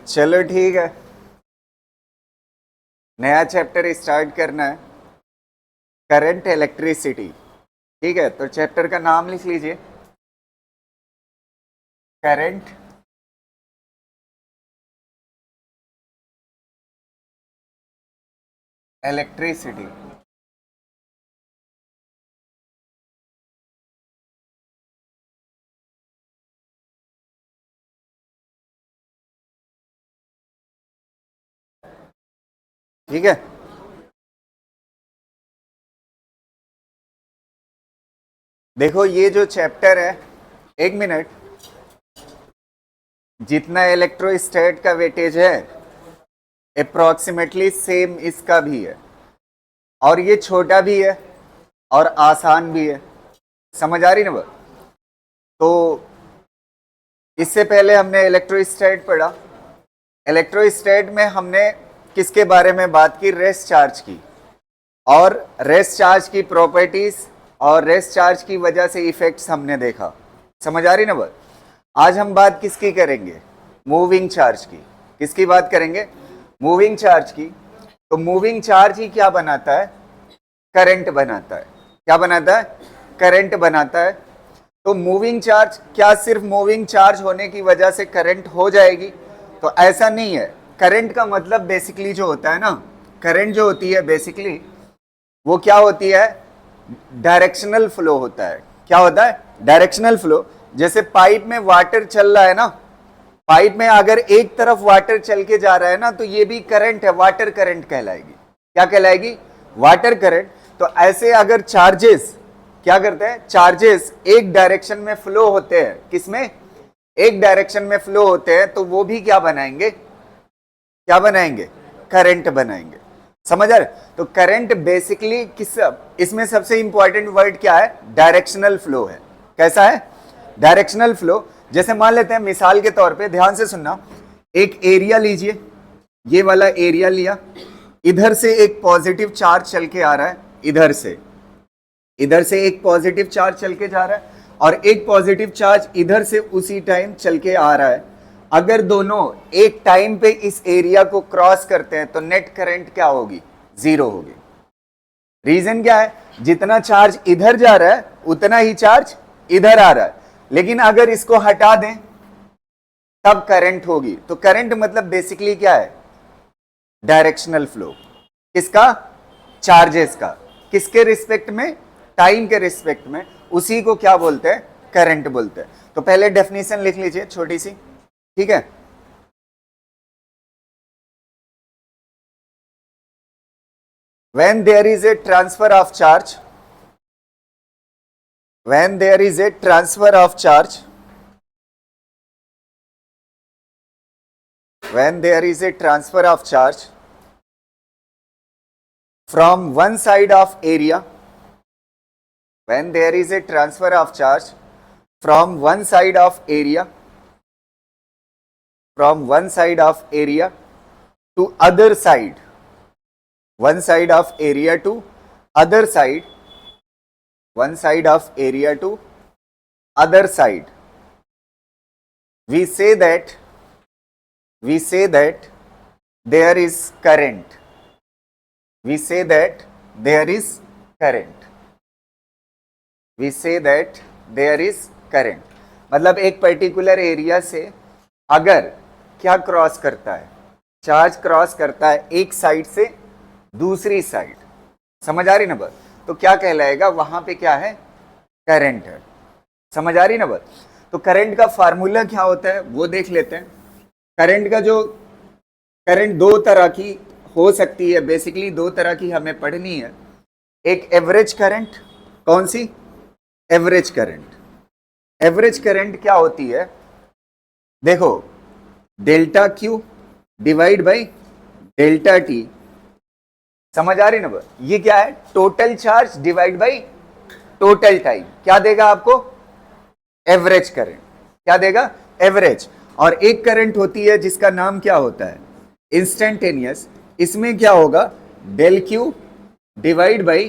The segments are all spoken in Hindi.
चलो ठीक है, नया चैप्टर स्टार्ट करना है, करंट इलेक्ट्रिसिटी। ठीक है, तो चैप्टर का नाम लिख लीजिए, करंट इलेक्ट्रिसिटी। ठीक है, देखो ये जो चैप्टर है, एक मिनट, जितना इलेक्ट्रोस्टैट का वेटेज है अप्रोक्सीमेटली सेम इसका भी है, और ये छोटा भी है और आसान भी है। समझ आ रही ना बात? तो इससे पहले हमने इलेक्ट्रोस्टैट पढ़ा। इलेक्ट्रोस्टैट में हमने किसके बारे में बात की? रेस्ट चार्ज की, और रेस्ट चार्ज की प्रॉपर्टीज और रेस्ट चार्ज की वजह से इफेक्ट्स हमने देखा। समझ आ रही ना बात? आज हम बात किसकी करेंगे? मूविंग चार्ज की। किसकी बात करेंगे? मूविंग चार्ज की। तो मूविंग चार्ज ही क्या बनाता है? करंट बनाता है। क्या बनाता है? करंट बनाता है। तो मूविंग चार्ज, क्या सिर्फ मूविंग चार्ज होने की वजह से करंट हो जाएगी? तो ऐसा नहीं है। करंट का मतलब बेसिकली जो होता है ना, करंट जो होती है बेसिकली वो क्या होती है? डायरेक्शनल फ्लो होता है। क्या होता है? Directional flow. जैसे पाइप में वाटर चल रहा है ना, पाइप में अगर एक तरफ वाटर चल के जा रहा है ना, तो ये भी करंट है, वाटर करंट कहलाएगी। क्या कहलाएगी? Water current. तो ऐसे अगर चार्जेस क्या करते हैं? चार्जेस एक डायरेक्शन में फ्लो होते हैं। किसमें? एक डायरेक्शन में फ्लो होते हैं, तो वो भी क्या बनाएंगे? क्या बनाएंगे? करंट बनाएंगे। समझ आ रहे? तो करंट बेसिकली किस, इसमें सबसे इंपॉर्टेंट वर्ड क्या है? डायरेक्शनल फ्लो है। कैसा है? Directional flow. जैसे मान लेते हैं, मिसाल के तौर पे ध्यान से सुनना, एक एरिया लीजिए, ये वाला एरिया लिया, इधर से एक पॉजिटिव चार्ज चल के आ रहा है, इधर से एक पॉजिटिव चार्ज चल के जा रहा है, और एक पॉजिटिव चार्ज इधर से उसी टाइम चल के आ रहा है। अगर दोनों एक टाइम पे इस एरिया को क्रॉस करते हैं तो नेट करंट क्या होगी? जीरो होगी। रीजन क्या है? जितना चार्ज इधर जा रहा है उतना ही चार्ज इधर आ रहा है, लेकिन अगर इसको हटा दें तब करंट होगी। तो करंट मतलब बेसिकली क्या है? Directional flow. किसका? चार्जेस का। किसके रिस्पेक्ट में? टाइम के रिस्पेक्ट में। उसी को क्या बोलते हैं? करंट बोलते हैं। तो पहले डेफिनेशन लिख लीजिए छोटी सी, ठीक है? When there is a transfer of charge, when there is a transfer of charge, when there is a transfer of charge from one side of area, when there is a transfer of charge from one side of area, from one side of area to other side, one side of area to other side, one side of area to other side, we say that there is current. We say that there is current. We say that there is current. मतलब एक पर्टिकुलर एरिया से अगर क्या क्रॉस करता है? चार्ज क्रॉस करता है एक साइड से दूसरी साइड। समझ आ रही ना बात? तो क्या कहलाएगा? वहां पे क्या है? करंट है। समझ आ रही ना बात? तो करंट का फार्मूला क्या होता है वो देख लेते हैं। करंट का जो, करंट दो तरह की हो सकती है, बेसिकली दो तरह की हमें पढ़नी है। एक एवरेज करंट। कौन सी? Average current. एवरेज करंट क्या होती है? देखो, delta Q divide by delta T. समझ आ रही ना बात? ये क्या है? Total charge divide by total time. क्या देगा आपको? Average current. क्या देगा? एवरेज। और एक करंट होती है जिसका नाम क्या होता है? इंस्टेंटेनियस। इसमें क्या होगा? Del Q divide by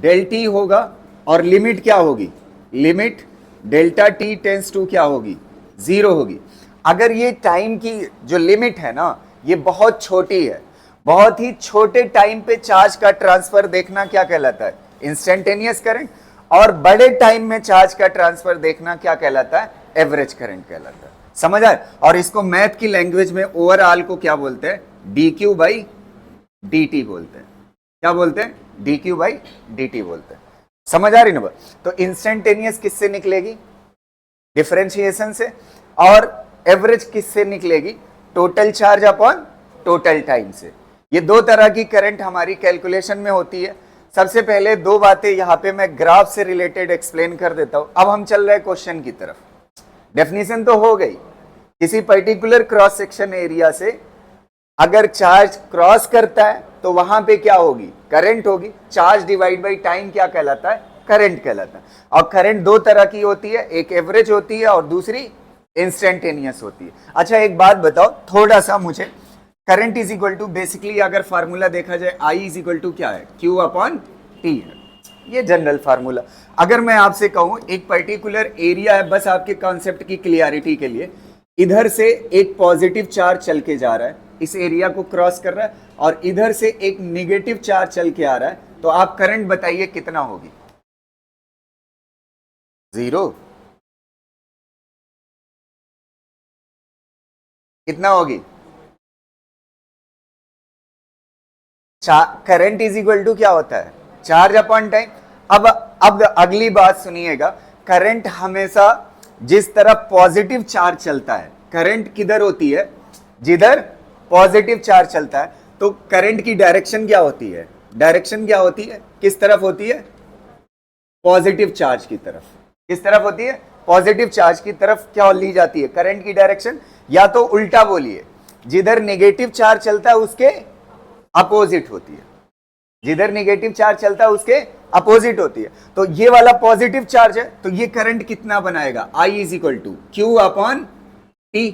del T होगा, और लिमिट क्या होगी? Limit delta T tends to क्या होगी? जीरो होगी। अगर ये टाइम की जो लिमिट है ना ये बहुत छोटी है, बहुत ही छोटे टाइम पे चार्ज का ट्रांसफर देखना क्या कहलाता है, इंस्टेंटेनियस करंट। और बड़े टाइम में चार्ज का ट्रांसफर देखना क्या कहलाता है, एवरेज करंट कहलाता है। समझ आए? और इसको मैथ की लैंग्वेज में ओवरऑल को क्या बोलते हैं, dq बाई dt बोलते हैं। क्या बोलते हैं, dq बाई dt बोलते हैं। समझ आ रही ना? तो इंस्टेंटेनियस किससे निकलेगी, डिफरेंशिएशन से, और एवरेज किससे निकलेगी, total charge upon total time से। ये दो तरह की करंट हमारी कैलकुलेशन में होती है। सबसे पहले दो बातें यहाँ पे मैं ग्राफ से रिलेटेड एक्सप्लेन कर देता हूं। अब हम चल रहे हैं क्वेश्चन की तरफ। डेफिनेशन तो हो गई, किसी पर्टिकुलर क्रॉस सेक्शन एरिया से अगर चार्ज क्रॉस करता है तो वहां पे क्या होगी, करंट होगी। चार्ज डिवाइड बाई टाइम क्या कहलाता है, करंट कहलाता है। और करंट दो तरह की होती है, एक एवरेज होती है और दूसरी इंस्टेंटेनियस होती है। अच्छा एक बात बताओ थोड़ा सा मुझे, current is equal to basically अगर फार्मूला देखा जाए I इज इक्वल टू क्या है, Q अपॉन T है, ये जनरल फार्मूला। अगर मैं आपसे कहूं एक पर्टिकुलर एरिया है, बस आपके कॉन्सेप्ट की क्लियरिटी के लिए, इधर से एक पॉजिटिव चार्ज चल के जा रहा है, इस एरिया को क्रॉस कर रहा है, और इधर से एक निगेटिव चार्ज चल के आ रहा है, तो आप करंट बताइए कितना होगी, 0, कितना होगी, करंट इज इक्वल टू क्या होता है, चार्ज अपॉन टाइम। अब अगली बात सुनिएगा, करंट हमेशा जिस तरफ पॉजिटिव चार्ज चलता है, करंट किधर होती है, जिधर पॉजिटिव चार्ज चलता है, तो करंट की डायरेक्शन क्या होती है, डायरेक्शन क्या होती है, किस तरफ होती है, पॉजिटिव चार्ज की तरफ। किस तरफ होती है, पॉजिटिव चार्ज की तरफ क्या ली जाती है करंट की डायरेक्शन, या तो उल्टा बोलिए, जिधर नेगेटिव चार्ज चलता है उसके अपोजिट होती है, जिधर नेगेटिव चार्ज चलता है उसके अपोजिट होती है। तो ये वाला पॉजिटिव चार्ज है, तो ये करंट कितना बनाएगा, I is equal to Q upon T,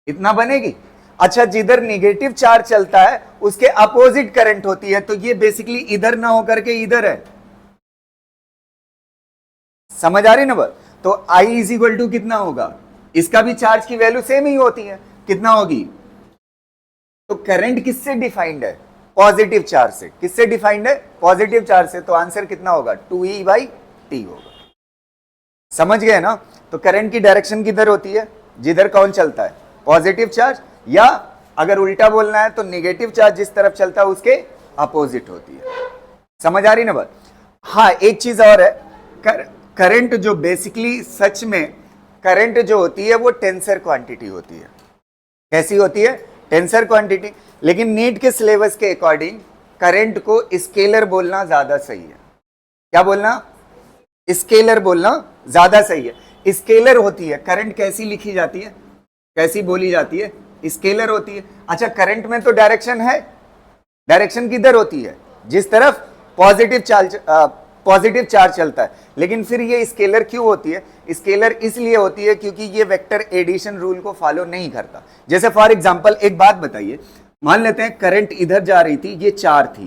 इतना बनेगी। अच्छा जिधर नेगेटिव चार्ज चलता है उसके अपोजिट करंट होती है, तो ये बेसिकली इधर ना होकर के इधर है। समझ आ रही ना बात? तो I इज इक्वल टू कितना होगा, इसका भी चार्ज की वैल्यू सेम ही होती है, कितना होगी। तो करंट किससे डिफाइंड है, पॉजिटिव चार्ज से। किससे डिफाइंड है, पॉजिटिव चार्ज से। तो आंसर कितना होगा, 2E बाई टी होगा। समझ गए ना? तो करंट की डायरेक्शन किधर होती है, जिधर कौन चलता है, पॉजिटिव चार्ज, या अगर उल्टा बोलना है तो नेगेटिव चार्ज जिस तरफ चलता है उसके अपोजिट होती है। समझ आ रही ना बात? हाँ एक चीज और है, करंट जो बेसिकली सच में करंट जो होती है वो टेंसर क्वांटिटी होती है। कैसी होती है, टेंसर क्वांटिटी। लेकिन नीट के सिलेबस के अकॉर्डिंग करंट को स्केलर बोलना ज्यादा सही है। क्या बोलना, स्केलर बोलना ज्यादा सही है। स्केलर होती है करंट, कैसी लिखी जाती है, कैसी बोली जाती है, स्केलर होती है। अच्छा करंट में तो डायरेक्शन है, डायरेक्शन किधर होती है, जिस तरफ पॉजिटिव चार्ज चलता है। लेकिन फिर ये स्केलर क्यों होती है, स्केलर इसलिए होती है क्योंकि ये वेक्टर एडिशन रूल को फॉलो नहीं करता। जैसे फॉर एग्जांपल एक बात बताइए, मान लेते हैं करंट इधर जा रही थी, ये 4 थी,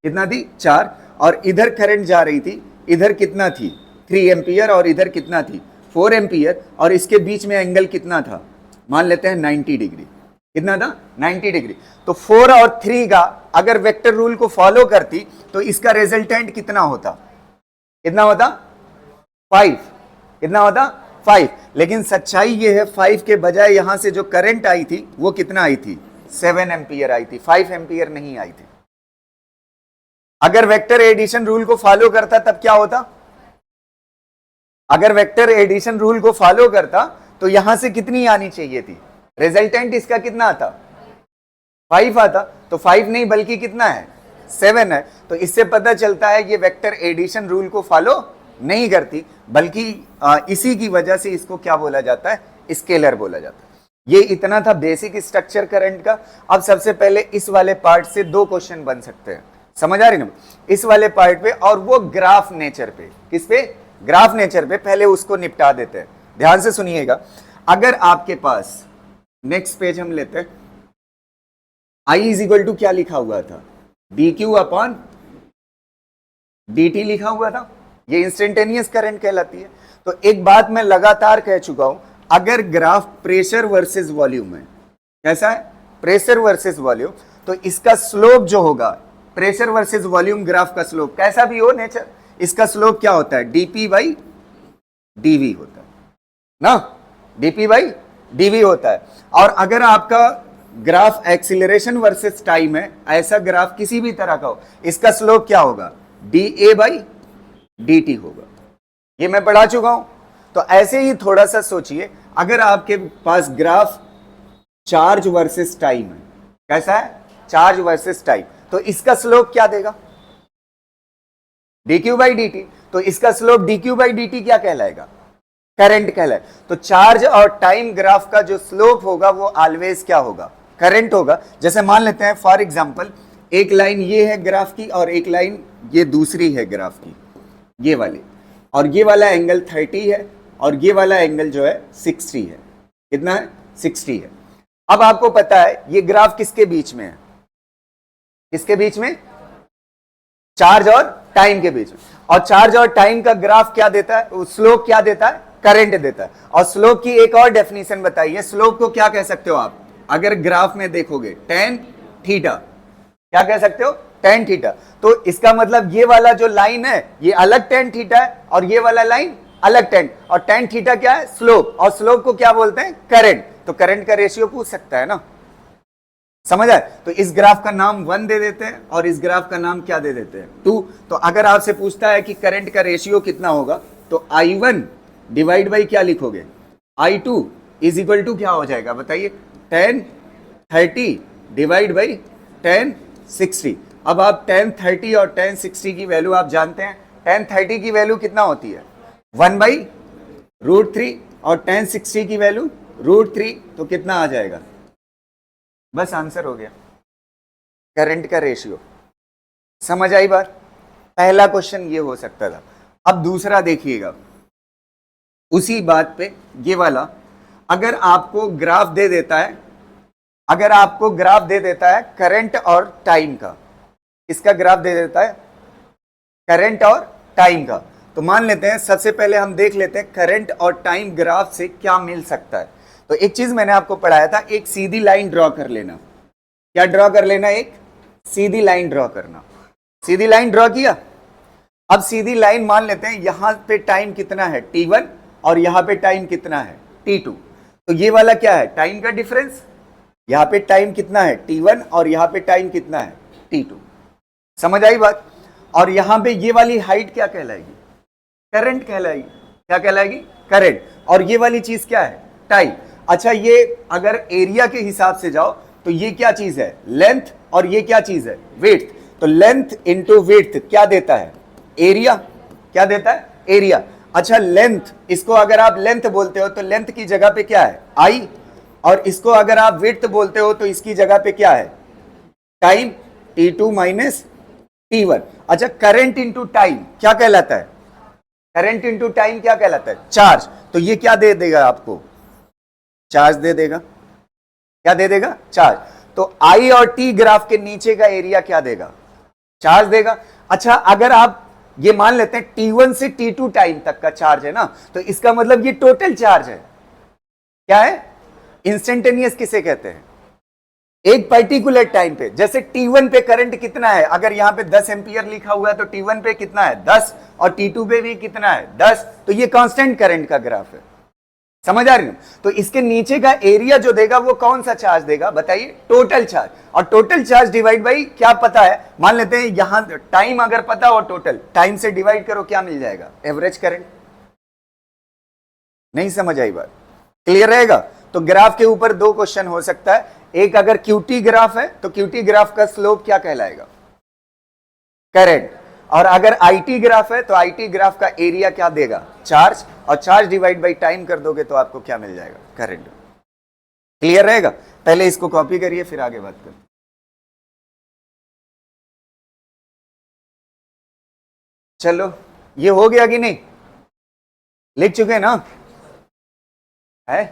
कितना थी 4, और इधर करंट जा रही थी, इधर कितना थी 3 एम्पियर, और इधर कितना थी 4 एम्पियर, और इसके बीच में एंगल कितना था, मान लेते हैं 90 डिग्री। कितना था, 90 डिग्री। तो 4 और 3 का अगर वेक्टर रूल को फॉलो करती तो इसका रिजल्टेंट कितना होता, कितना होता 5, कितना होता 5। लेकिन सच्चाई ये है 5 के बजाय यहां से जो करंट आई थी वो कितना आई थी, 7 एम्पियर आई थी, 5 एम्पियर नहीं आई थी। अगर वेक्टर एडिशन रूल को फॉलो करता तब क्या होता, अगर वेक्टर एडिशन रूल को फॉलो करता तो यहां से कितनी आनी चाहिए थी, रिजल्टेंट इसका कितना आता, 5 आता। तो 5 नहीं बल्कि कितना है, 7 है। तो इससे पता चलता है ये वेक्टर एडिशन रूल को फॉलो नहीं करती, बल्कि इसी की वजह से इसको क्या बोला जाता है, स्केलर बोला जाता है। ये इतना था बेसिक स्ट्रक्चर करंट का। अब सबसे पहले इस वाले पार्ट से 2 क्वेश्चन बन सकते हैं, समझ आ रही ना, इस वाले पार्ट पे, और वो ग्राफ नेचर पे। किस पे, ग्राफ नेचर पे। पहले उसको निपटा देते हैं, ध्यान से सुनिएगा। अगर आपके पास नेक्स्ट पेज हम लेते हैं, I इज इक्वल टू क्या लिखा हुआ था, dq अपॉन dt लिखा हुआ था, ये इंस्टेंटेनियस करंट कहलाती है। तो एक बात मैं लगातार कह चुका हूं, अगर ग्राफ प्रेशर वर्सेस वॉल्यूम है, कैसा है, प्रेशर वर्सेस वॉल्यूम, तो इसका स्लोप जो होगा, प्रेशर वर्सेस वॉल्यूम ग्राफ का स्लोप कैसा भी हो नेचर, इसका स्लोप क्या होता है, डीपी बाई डीवी होता है ना, डीपी बाई डीवी होता है। और अगर आपका ग्राफ एक्सीलरेशन वर्सेस टाइम है, ऐसा ग्राफ किसी भी तरह का हो, इसका स्लोप क्या होगा, D A by D T होगा। ये मैं पढ़ा चुका हूं। तो ऐसे ही थोड़ा सा सोचिए, अगर आपके पास ग्राफ चार्ज वर्सेस टाइम है, कैसा है, चार्ज वर्सेस टाइम, तो इसका स्लोप क्या देगा, dq बाई dt। तो इसका स्लोप dq बाई dt क्या कहलाएगा, करंट कहलाएगा। तो चार्ज और टाइम ग्राफ का जो स्लोप होगा वो ऑलवेज क्या होगा, करंट होगा। जैसे मान लेते हैं फॉर एग्जांपल, एक लाइन ये है ग्राफ की और एक लाइन ये दूसरी है ग्राफ की, ये वाली, और ये वाला एंगल 30 है और ये वाला एंगल जो है 60 है। कितना है, 60 है। अब आपको पता है ये ग्राफ किसके बीच में है, किसके बीच में, चार्ज और टाइम के बीच में। और चार्ज और टाइम का ग्राफ क्या देता है, स्लोप क्या देता है, करंट देता है। और स्लोप की एक और डेफिनेशन बताइए, स्लोप को क्या कह सकते हो आप, अगर ग्राफ में देखोगे टेन थीटा, क्या कह सकते हो, टेन थीटा। तो इसका मतलब ये वाला जो लाइन है ये अलग टेन थीटा है और ये वाला लाइन अलग टेन, और टेन थीटा क्या है, स्लोप, और स्लोप को क्या बोलते हैं, करंट। तो करंट का रेशियो पूछ सकता है ना, समझ आए। तो इस ग्राफ का नाम 1 दे देते हैं और इस ग्राफ का नाम क्या दे देते हैं, 2। तो अगर आपसे पूछता है कि करंट का रेशियो कितना होगा, तो I1 डिवाइड बाई क्या लिखोगे, I2 इज इक्वल टू क्या हो जाएगा बताइए, 1030 डिवाइड बाई 1060। अब आप 1030 और 1060 की वैल्यू आप जानते हैं। 1030 की वैल्यू कितना होती है, 1/√3, और 1060 की वैल्यू √3, तो कितना आ जाएगा, बस आंसर हो गया, करंट का रेशियो। समझ आई बात। पहला क्वेश्चन ये हो सकता था। अब दूसरा देखिएगा, उसी बात पे ये वाला, अगर आपको ग्राफ दे देता है, अगर आपको ग्राफ दे देता है करंट और टाइम का, इसका ग्राफ दे देता है करंट और टाइम का, तो मान लेते हैं सबसे पहले हम देख लेते हैं करंट और टाइम ग्राफ से क्या मिल सकता है। तो एक चीज मैंने आपको पढ़ाया था, एक सीधी लाइन ड्रॉ कर लेना। क्या ड्रॉ कर लेना, एक सीधी लाइन ड्रॉ करना। सीधी लाइन ड्रॉ किया। अब सीधी लाइन मान लेते हैं यहां पे टाइम कितना है, t1, और यहां पे टाइम कितना है, t2। तो ये वाला क्या है, टाइम का डिफरेंस। यहां पे टाइम कितना है, t1, और यहां पे टाइम कितना है, t2। समझ आई बात। और यहां पे ये वाली हाइट क्या कहलाएगी, करंट कहलाएगी। क्या कहलाएगी, करंट। और ये वाली चीज क्या है, टाइम। अच्छा, ये अगर एरिया के हिसाब से जाओ तो ये क्या चीज है, लेंथ, और ये क्या चीज है, विड्थ। तो लेंथ इंटू विड्थ क्या देता है, एरिया। क्या देता है, एरिया। अच्छा, लेंथ, इसको अगर आप लेंथ बोलते हो तो लेंथ की जगह पे क्या है, आई, और इसको अगर आप विड्थ बोलते हो तो इसकी जगह पे क्या है, टाइम, t2 माइनस t1। अच्छा, करंट इंटू टाइम क्या कहलाता है, करंट इंटू टाइम क्या कहलाता है, चार्ज। तो ये क्या दे देगा आपको, चार्ज दे देगा। क्या दे देगा, चार्ज। तो I और T ग्राफ के नीचे का एरिया क्या देगा, चार्ज देगा। अच्छा, अगर आप ये मान लेते हैं T1 से T2 टाइम तक का चार्ज है ना, तो इसका मतलब ये टोटल चार्ज है। क्या है, इंस्टेंटेनियस किसे कहते हैं, एक पर्टिकुलर टाइम पे। जैसे T1 पे करंट कितना है, अगर यहां पे 10 एम्पियर लिखा हुआ है तो T1 पे कितना है, 10, और T2 पे भी कितना है, 10। तो ये कांस्टेंट करंट का ग्राफ है। समझ आ रही है। तो इसके नीचे का एरिया जो देगा वो कौन सा चार्ज देगा बताइए, टोटल चार्ज। और टोटल चार्ज डिवाइड बाई क्या पता है, मान लेते हैं यहां टाइम अगर पता हो, टोटल टाइम से डिवाइड करो, क्या मिल जाएगा, एवरेज करंट। नहीं समझ आई बात, क्लियर रहेगा। तो ग्राफ के ऊपर 2 क्वेश्चन हो सकता है। एक, अगर क्यूटी ग्राफ है तो क्यूटी ग्राफ का स्लोप क्या कहलाएगा, करंट। और अगर आईटी ग्राफ है तो आईटी ग्राफ का एरिया क्या देगा, चार्ज, और चार्ज डिवाइड बाई टाइम कर दोगे तो आपको क्या मिल जाएगा, करंट। क्लियर रहेगा। पहले इसको कॉपी करिए फिर आगे बात करते। चलो, ये हो गया कि नहीं, लिख चुके ना, है,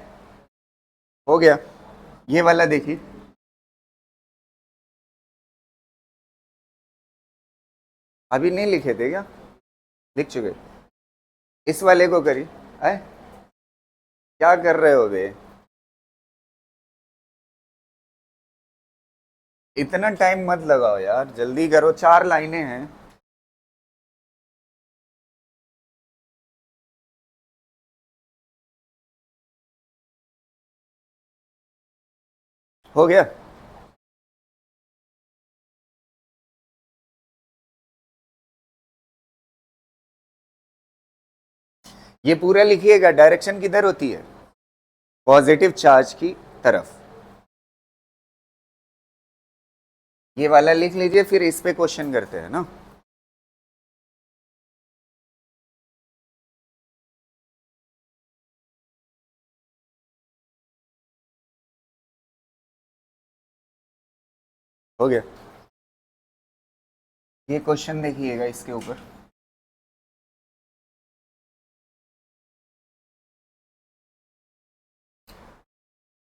हो गया। ये वाला देखिए, अभी नहीं लिखे थे क्या, लिख चुके। इस वाले को करिए, है, क्या कर रहे हो बे? इतना टाइम मत लगाओ यार, जल्दी करो, 4 लाइनें हैं। हो गया? ये पूरा लिखिएगा। डायरेक्शन किधर होती है? पॉजिटिव चार्ज की तरफ। ये वाला लिख लीजिए, फिर इस पे क्वेश्चन करते हैं ना। हो गया? ये क्वेश्चन देखिएगा इसके ऊपर।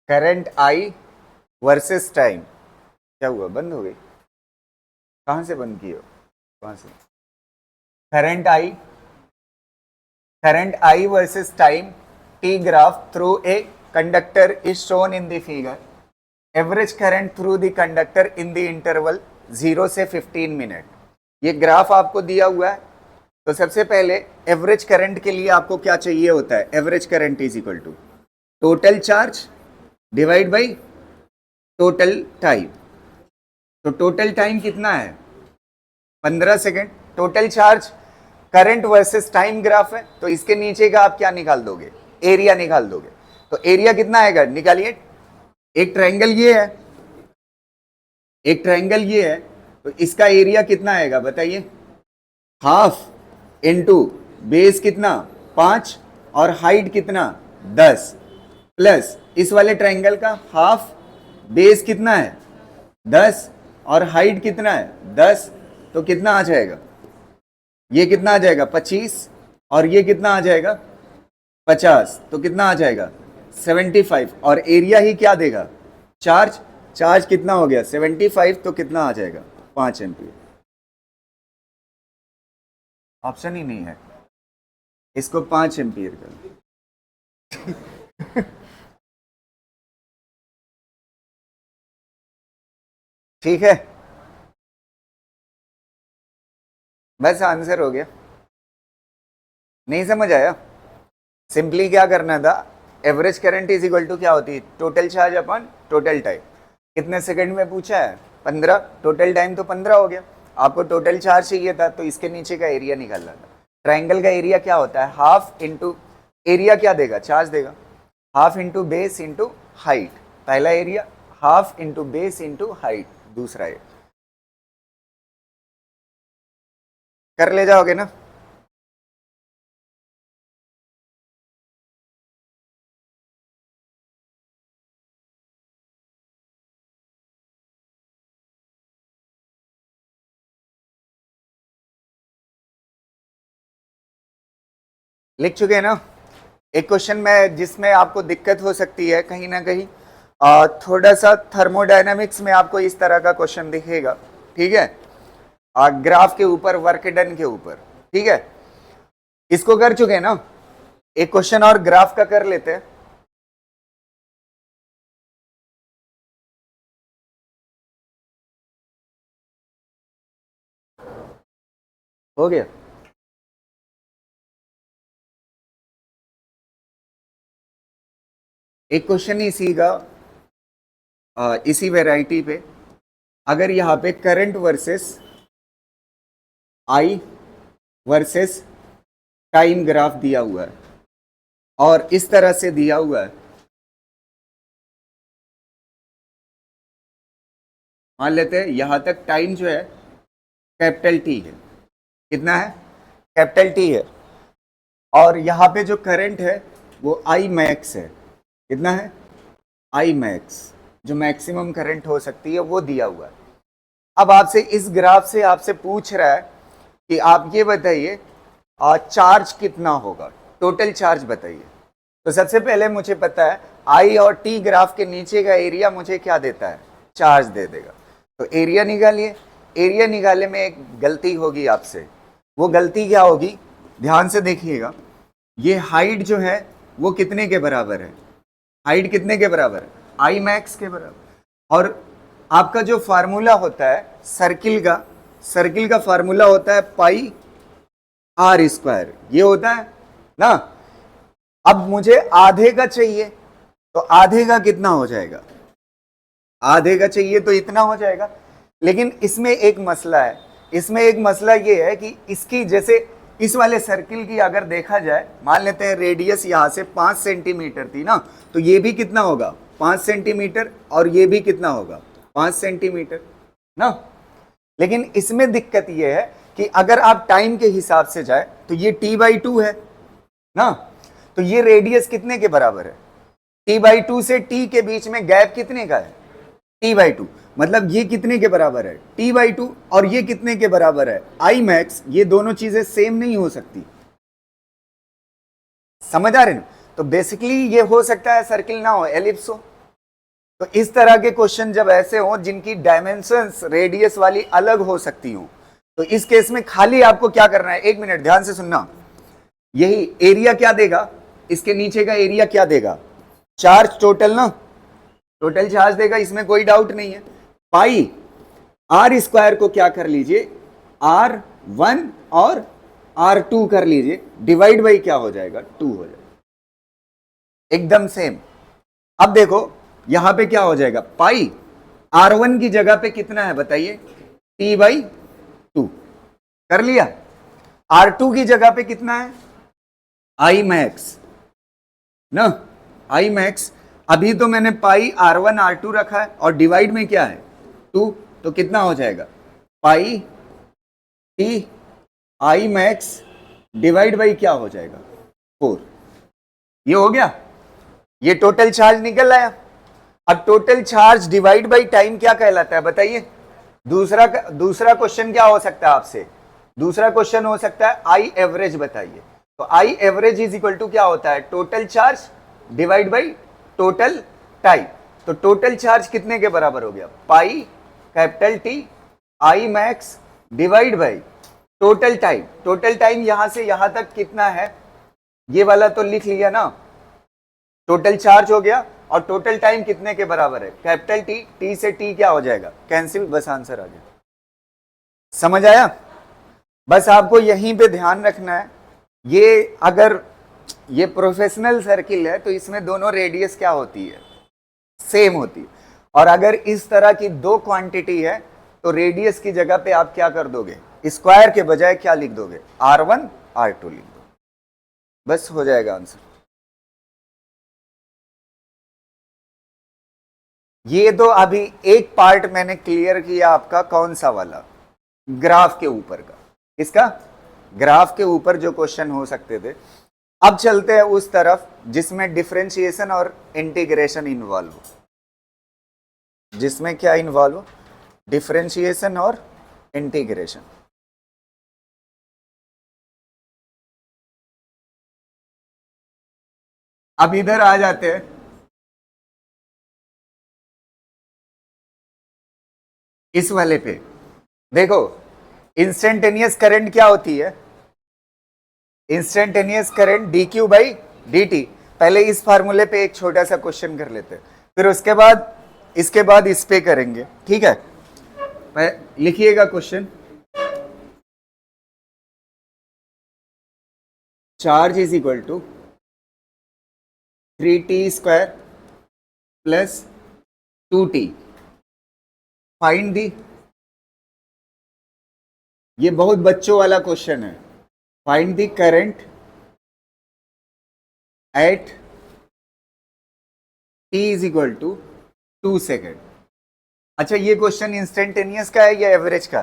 Current I versus time. क्या हुआ, बंद हो गई? कहां से बंद की हो? कहां से? Current I, current I versus time T graph through a conductor is shown in the figure. Average current through the conductor in the interval 0 से 15 मिनट। ये ग्राफ आपको दिया हुआ है। तो सबसे पहले एवरेज करंट के लिए आपको क्या चाहिए होता है? Average current is equal to total charge divide by total time. तो टोटल टाइम कितना है? 15 second. Total charge current versus time graph है, तो इसके नीचे का आप क्या निकाल दोगे? एरिया निकाल दोगे। तो एरिया कितना आएगा, निकालिए। एक ट्रायंगल ये है, एक ट्रायंगल ये है, तो इसका एरिया कितना आएगा बताइए? हाफ इनटू बेस कितना 5 और हाइट कितना 10 प्लस इस वाले ट्रायंगल का हाफ, बेस कितना है 10 और हाइट कितना है 10, तो कितना आ जाएगा? ये कितना आ जाएगा 25 और ये कितना आ जाएगा 50, तो कितना आ जाएगा 75। और एरिया ही क्या देगा? चार्ज। चार्ज कितना हो गया 75, तो कितना आ जाएगा 5 एम्पीयर। ऑप्शन ही नहीं है, इसको 5 एम्पीयर कर। ठीक है, बस आंसर हो गया। नहीं समझ आया? सिंपली क्या करना था, average current is equal to क्या होती है? Total charge upon total time. कितने सेकंड में पूछा है? 15। टोटल टाइम तो 15 हो गया। आपको टोटल चार्ज चाहिए था, तो इसके नीचे का एरिया निकालना था। ट्राइंगल का एरिया क्या होता है? हाफ इंटू एरिया क्या देगा? चार्ज देगा। Half into base into height, पहला area. Half into base into height, दूसरा एरिया। कर ले जाओगे ना? लिख चुके हैं ना? एक क्वेश्चन में जिसमें आपको दिक्कत हो सकती है कहीं ना कहीं, थोड़ा सा थर्मोडायनामिक्स में आपको इस तरह का क्वेश्चन दिखेगा। ठीक है, ग्राफ के ऊपर, वर्क डन के ऊपर। ठीक है, इसको कर चुके हैं ना? एक क्वेश्चन और ग्राफ का कर लेते हैं। हो गया? एक क्वेश्चन इसी का, इसी वैरायटी पे, अगर यहां पे current versus I versus time graph दिया हुआ है और इस तरह से दिया हुआ है, मान लेते हैं यहां तक टाइम जो है कैपिटल टी है। कितना है? कैपिटल टी है। और यहां पे जो करंट है वो आई मैक्स है। कितना है? आई मैक्स, जो मैक्सिमम करंट हो सकती है वो दिया हुआ है। अब आपसे इस ग्राफ से आपसे पूछ रहा है कि आप ये बताइए चार्ज कितना होगा, टोटल चार्ज बताइए। तो सबसे पहले मुझे पता है आई और टी ग्राफ के नीचे का एरिया मुझे क्या देता है? चार्ज दे देगा। तो एरिया निकालिए। एरिया निकालने में एक गलती होगी आपसे। वो गलती क्या होगी? ध्यान से देखिएगा। ये हाइट जो है वो कितने के बराबर है? हाइट कितने के बराबर है? आई मैक्स के बराबर। और आपका जो फार्मूला होता है सर्किल का फार्मूला होता है पाई आर स्क्वायर, ये होता है ना। अब मुझे आधे का चाहिए, तो आधे का कितना हो जाएगा? आधे का चाहिए तो इतना हो जाएगा। लेकिन इसमें एक मसला है, इसमें एक मसला ये है कि इसकी, जैसे इस वाले सर्किल की अगर देखा जाए, मान लेते हैं रेडियस यहां से 5 सेंटीमीटर थी ना, तो ये भी कितना होगा? 5 सेंटीमीटर, और ये भी कितना होगा? 5 सेंटीमीटर ना। लेकिन इसमें दिक्कत ये है कि अगर आप टाइम के हिसाब से जाए तो ये t/2 है ना, तो ये रेडियस कितने के बराबर है? t/2 से t के बीच में गैप कितने का है? t/2। मतलब ये कितने के बराबर है? t/2। और ये कितने के बराबर है? I max. ये दोनों चीजें सेम नहीं हो सकती, समझ आ रहे ना? तो बेसिकली ये हो सकता है सर्किल ना हो, एलिप्स हो। तो इस तरह के क्वेश्चन जब ऐसे हो जिनकी डायमेंशंस रेडियस वाली अलग हो सकती हो, तो इस केस में खाली आपको क्या करना है, एक मिनट ध्यान से सुनना, यही एरिया क्या देगा, इसके नीचे का एरिया क्या देगा? चार्ज टोटल ना, टोटल चार्ज देगा, इसमें कोई डाउट नहीं है। पाई आर स्क्वायर को क्या कर लीजिए, R1 और R2 कर लीजिए, डिवाइड बाई क्या हो जाएगा? 2 हो जाएगा, एकदम सेम। अब देखो यहां पे क्या हो जाएगा, पाई R1 की जगह पे कितना है बताइए? t/2 कर लिया। R2 की जगह पे कितना है? आई मैक्स ना, आई मैक्स। अभी तो मैंने पाई R1 R2 रखा है, और डिवाइड में क्या है? 2, तो कितना हो जाएगा? पाई t I max divide by क्या हो जाएगा? 4। ये हो गया, ये टोटल चार्ज निकल आया। अब total charge divide by time क्या कहलाता है बताइए? दूसरा क्वेश्चन क्या हो सकता है आपसे? दूसरा क्वेश्चन हो सकता है आई एवरेज बताइए। तो I average is equal to क्या होता है? Total charge divide by total time. तो टोटल चार्ज कितने के बराबर हो गया? Pi capital T I max divide by total time. Total time यहां से यहां तक कितना है, ये वाला तो लिख लिया ना, टोटल चार्ज हो गया। और टोटल टाइम कितने के बराबर है? कैपिटल टी, टी से टी क्या हो जाएगा? कैंसिल, बस आंसर आ गया। समझ आया? बस आपको यहीं पे ध्यान रखना है, ये अगर ये प्रोफेशनल सर्किल है तो इसमें दोनों रेडियस क्या होती है? सेम होती है। और अगर इस तरह की दो क्वांटिटी है तो रेडियस की जगह पे आप क्या कर दोगे? स्क्वायर के बजाय क्या लिख दोगे? R1 R2 लिख दो, बस हो जाएगा आंसर। ये तो अभी एक पार्ट मैंने क्लियर किया आपका, कौन सा वाला? ग्राफ के ऊपर का। इसका ग्राफ के ऊपर जो क्वेश्चन हो सकते थे। अब चलते हैं उस तरफ जिसमें डिफरेंशिएशन और इंटीग्रेशन इन्वॉल्व हो। जिसमें क्या इन्वॉल्व हो? डिफरेंशिएशन और इंटीग्रेशन। अब इधर आ जाते हैं, इस वाले पे देखो, इंस्टेंटेनियस करंट क्या होती है? Instantaneous current dq by dt। पहले इस फार्मूले पे एक छोटा सा क्वेश्चन कर लेते हैं, फिर उसके बाद इसके बाद इस पे करेंगे, ठीक है? लिखिएगा question. Charge is equal to 3t² plus 2t, find the. ये बहुत बच्चों वाला क्वेश्चन है। Find the current at t is equal to 2 second. अच्छा, ये क्वेश्चन इंस्टेंटेनियस का है या एवरेज का?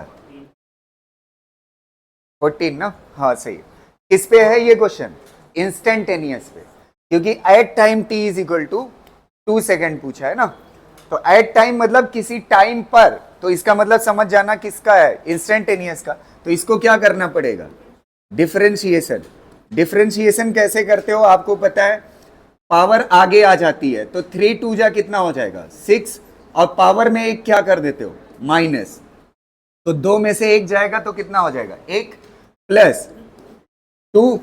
14 ना, हाँ सही। किस पे है ये क्वेश्चन? इंस्टेंटेनियस पे, क्योंकि at time t is equal to 2 second पूछा है ना। तो एट टाइम मतलब किसी टाइम पर, तो इसका मतलब समझ जाना किसका है? इंस्टेंटेनियस का। तो इसको क्या करना पड़ेगा? डिफरेंशिएशन। डिफरेंशिएशन कैसे करते हो आपको पता है? पावर आगे आ जाती है तो 3 2 जा कितना हो जाएगा? 6, और पावर में एक क्या कर देते हो? माइनस। तो 2 में से एक जाएगा तो कितना हो जाएगा? 1 प्लस 2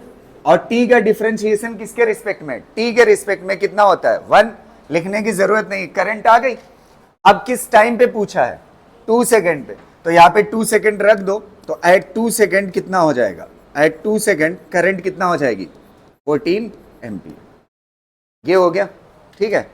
और टी का डिफरेंशिएशन किसके रिस्पेक्ट में, टी के रिस्पेक्ट में कितना होता है 1, लिखने की जरूरत नहीं, करंट आ गई। अब किस टाइम पे पूछा है 2 सेकेंड पे, तो यहाँ पे 2 सेकेंड रख दो, तो एट 2 सेकेंड कितना हो जाएगा, एट 2 सेकेंड करंट कितना हो जाएगी 14 एम्पीयर। ये हो गया, ठीक है।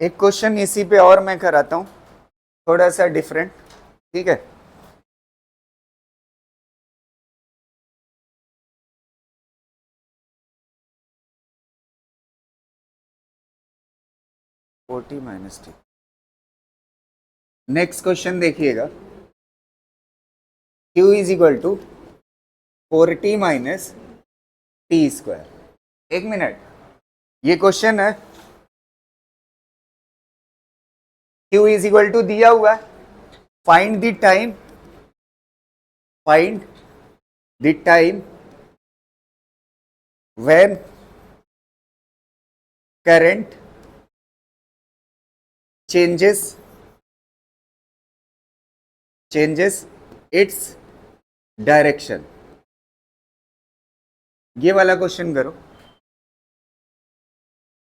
एक क्वेश्चन इसी पे और मैं कराता हूं, थोड़ा सा डिफरेंट, ठीक है। -40 - t। नेक्स्ट क्वेश्चन देखिएगा, Q is equal to 4t - t square. एक मिनट, ये क्वेश्चन है, Q इज इक्वल टू दिया हुआ है, find the time, find the time when current changes its direction. ये वाला क्वेश्चन करो।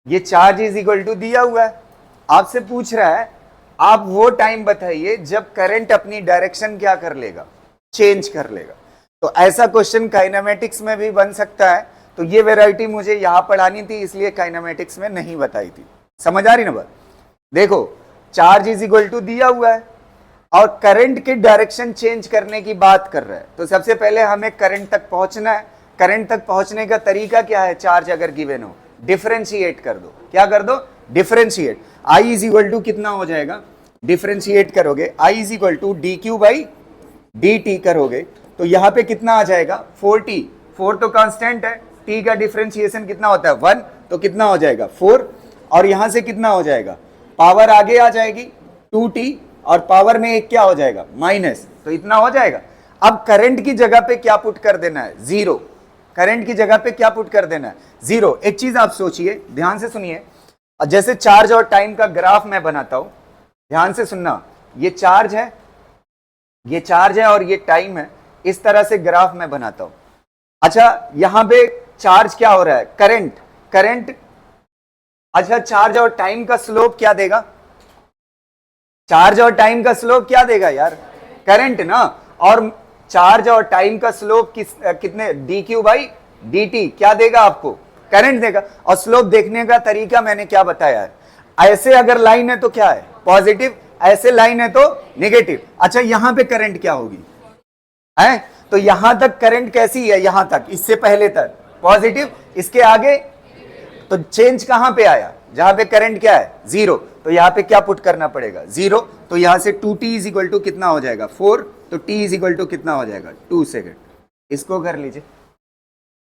ये चार्ज इज इक्वल टू दिया हुआ है, आपसे पूछ रहा है आप वो टाइम बताइए जब करंट अपनी डायरेक्शन क्या कर लेगा, चेंज कर लेगा। तो ऐसा क्वेश्चन काइनेमेटिक्स में भी बन सकता है, तो ये वैरायटी मुझे यहां पढ़ानी थी, इसलिए काइनेमेटिक्स में नहीं बताई थी। समझ आ रही ना बात? देखो, चार्ज इज इक्वल टू दिया हुआ है और करंट के डायरेक्शन चेंज करने की बात कर रहा है, तो सबसे पहले हमें करंट तक पहुंचना है। करंट तक पहुंचने का तरीका क्या है, चार्ज अगर गिवन हो डिफरेंशिएट कर दो। क्या कर दो, differentiate. I is equal to कितना हो जाएगा, डिफरेंशिएट करोगे I is equal to D Q by D T करोगे, तो यहां पे कितना आ जाएगा 4t। 4 तो कांस्टेंट है, t का डिफरेंशिएशन कितना होता है 1, तो कितना हो जाएगा 4, और यहां से कितना हो जाएगा, पावर आगे आ जाएगी 2t, और पावर में एक क्या हो जाएगा माइनस, तो इतना हो जाएगा। अब करंट की जगह पे क्या पुट कर देना है, जीरो। करंट की जगह पे क्या पुट कर देना है, जीरो। एक चीज आप सोचिए, ध्यान से सुनिए, जैसे चार्ज और टाइम का ग्राफ मैं बनाता हूं, ध्यान से सुनना, ये चार्ज है, ये चार्ज है और ये टाइम है, इस तरह से ग्राफ मैं बनाता हूं। अच्छा, यहां पे चार्ज क्या हो रहा है, करंट, करंट। अच्छा, चार्ज और टाइम का स्लोप क्या देगा, चार्ज और टाइम का स्लोप क्या देगा यार, करंट ना। और चार्ज और टाइम का स्लोप कितने, D Q by D T, क्या देगा आपको, करंट देगा। और स्लोप देखने का तरीका मैंने क्या बताया है, ऐसे अगर लाइन है तो क्या है पॉजिटिव, ऐसे लाइन है तो नेगेटिव। अच्छा, यहां पे करंट क्या होगी है, तो यहां तक करंट कैसी है, यहां तक, इससे पहले तक पॉजिटिव, इसके आगे तो चेंज कहां पे आया, जहां पे करंट क्या है जीरो, तो यहां पे क्या पुट करना पड़ेगा जीरो। तो यहां से 2t इज इक्वल टू कितना हो जाएगा 4, तो t इज इक्वल टू कितना हो जाएगा 2 सेकेंड। इसको कर लीजिए,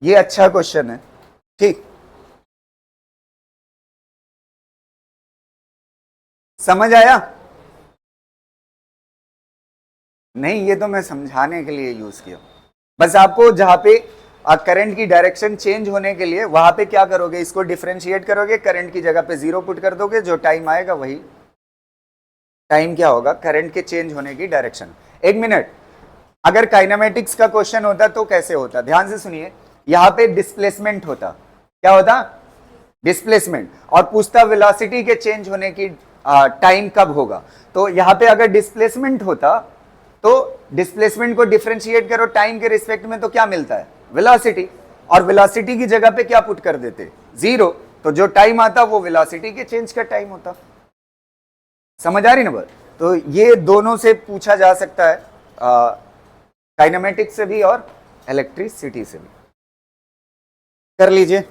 ये अच्छा क्वेश्चन है, ठीक। समझ आया? नहीं, ये तो मैं समझाने के लिए यूज किया, बस आपको जहां पे करंट की डायरेक्शन चेंज होने के लिए वहां पे क्या करोगे, इसको डिफरेंशिएट करोगे, करंट की जगह पे जीरो पुट कर दोगे, जो टाइम आएगा वही टाइम क्या होगा, करंट के चेंज होने की डायरेक्शन। एक मिनट, अगर काइनेमेटिक्स का क्वेश्चन होता तो कैसे होता, ध्यान से सुनिए, यहां पे डिस्प्लेसमेंट होता, क्या होता, डिस्प्लेसमेंट, और पूछता वेलोसिटी के चेंज होने की टाइम कब होगा। तो यहां पे अगर डिस्प्लेसमेंट होता तो डिस्प्लेसमेंट को डिफरेंशिएट करो टाइम के रिस्पेक्ट में, तो क्या मिलता है वेलोसिटी, और वेलोसिटी की जगह पे क्या पुट कर देते जीरो, तो जो टाइम आता वो वेलोसिटी के चेंज का टाइम होता। समझ आ रही ना बात? तो ये दोनों से पूछा जा सकता है, काइनेमेटिक्स से भी और इलेक्ट्रिसिटी से भी। कर लीजिए।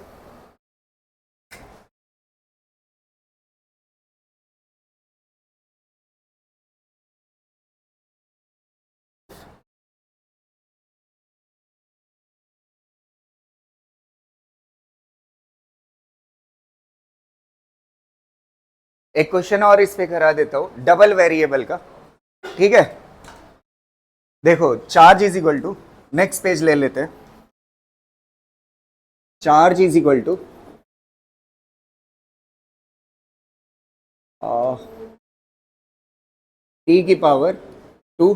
एक क्वेश्चन और इस पे करा देता हूं, डबल वेरिएबल का, ठीक है। देखो, charge is equal to next page ले लेते हैं। Charge is equal to T की पावर 2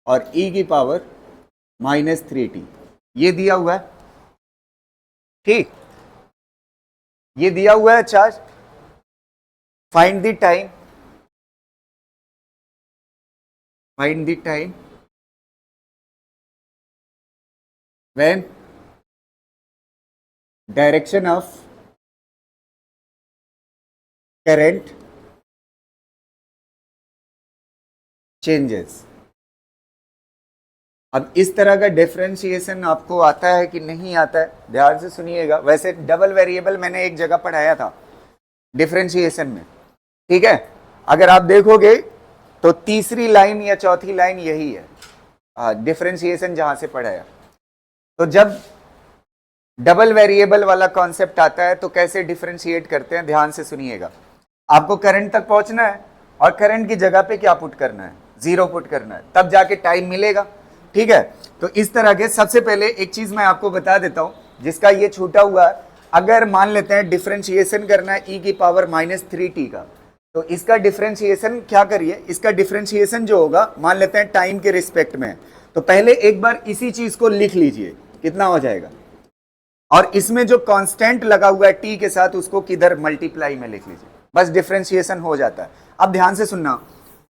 और ई की पावर -3t, ये दिया हुआ है। ठीक, ये दिया हुआ है charge. Find the time, find the time when direction of current changes. अब इस तरह का डिफरेंशिएशन आपको आता है कि नहीं आता है, ध्यान से सुनिएगा। वैसे डबल वेरिएबल मैंने एक जगह पढ़ाया था डिफरेंशिएशन में, ठीक है। अगर आप देखोगे तो तीसरी लाइन या चौथी लाइन यही है डिफरेंशिएशन जहां से पढ़ाया। तो जब डबल वेरिएबल वाला कॉन्सेप्ट आता है तो कैसे डिफरेंशिएट करते हैं, ध्यान से सुनिएगा। आपको करंट तक पहुंचना है और करंट की जगह पे क्या पुट करना है, 0 पुट करना है, तब जाके टाइम मिलेगा। ठीक है, तो इस तरह के सबसे पहले एक चीज मैं आपको बता देता हूं जिसका ये छूटा हुआ। अगर मान लेते हैं डिफरेंशिएशन करना है e की पावर -3t का, तो इसका डिफरेंशिएशन क्या करिए, इसका डिफरेंशिएशन जो होगा मान लेते हैं टाइम के रिस्पेक्ट में, तो पहले एक बार इसी चीज को लिख लीजिए कितना हो जाएगा, और इसमें जो कांस्टेंट लगा हुआ है t के साथ उसको किधर मल्टीप्लाई में लिख लीजिए, बस डिफरेंशिएशन हो जाता है। अब ध्यान से सुनना,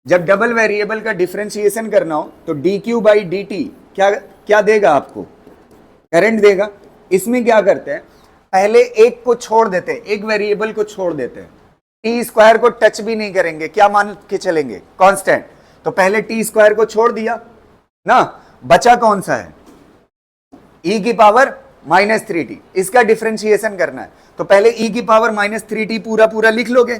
जब डबल वेरिएबल का डिफरेंशिएशन करना हो तो dq बाई dt क्या क्या देगा आपको, करंट देगा। इसमें क्या करते हैं, पहले एक को छोड़ देते हैं, एक वेरिएबल को छोड़ देते हैं, टी स्क्वायर को टच भी नहीं करेंगे, क्या मान के चलेंगे, कांस्टेंट। तो पहले टी स्क्वायर को छोड़ दिया ना, बचा कौन सा है, e की पावर -3t, इसका डिफरेंशिएशन करना है। तो पहले e की पावर -3t पूरा पूरा लिख लोगे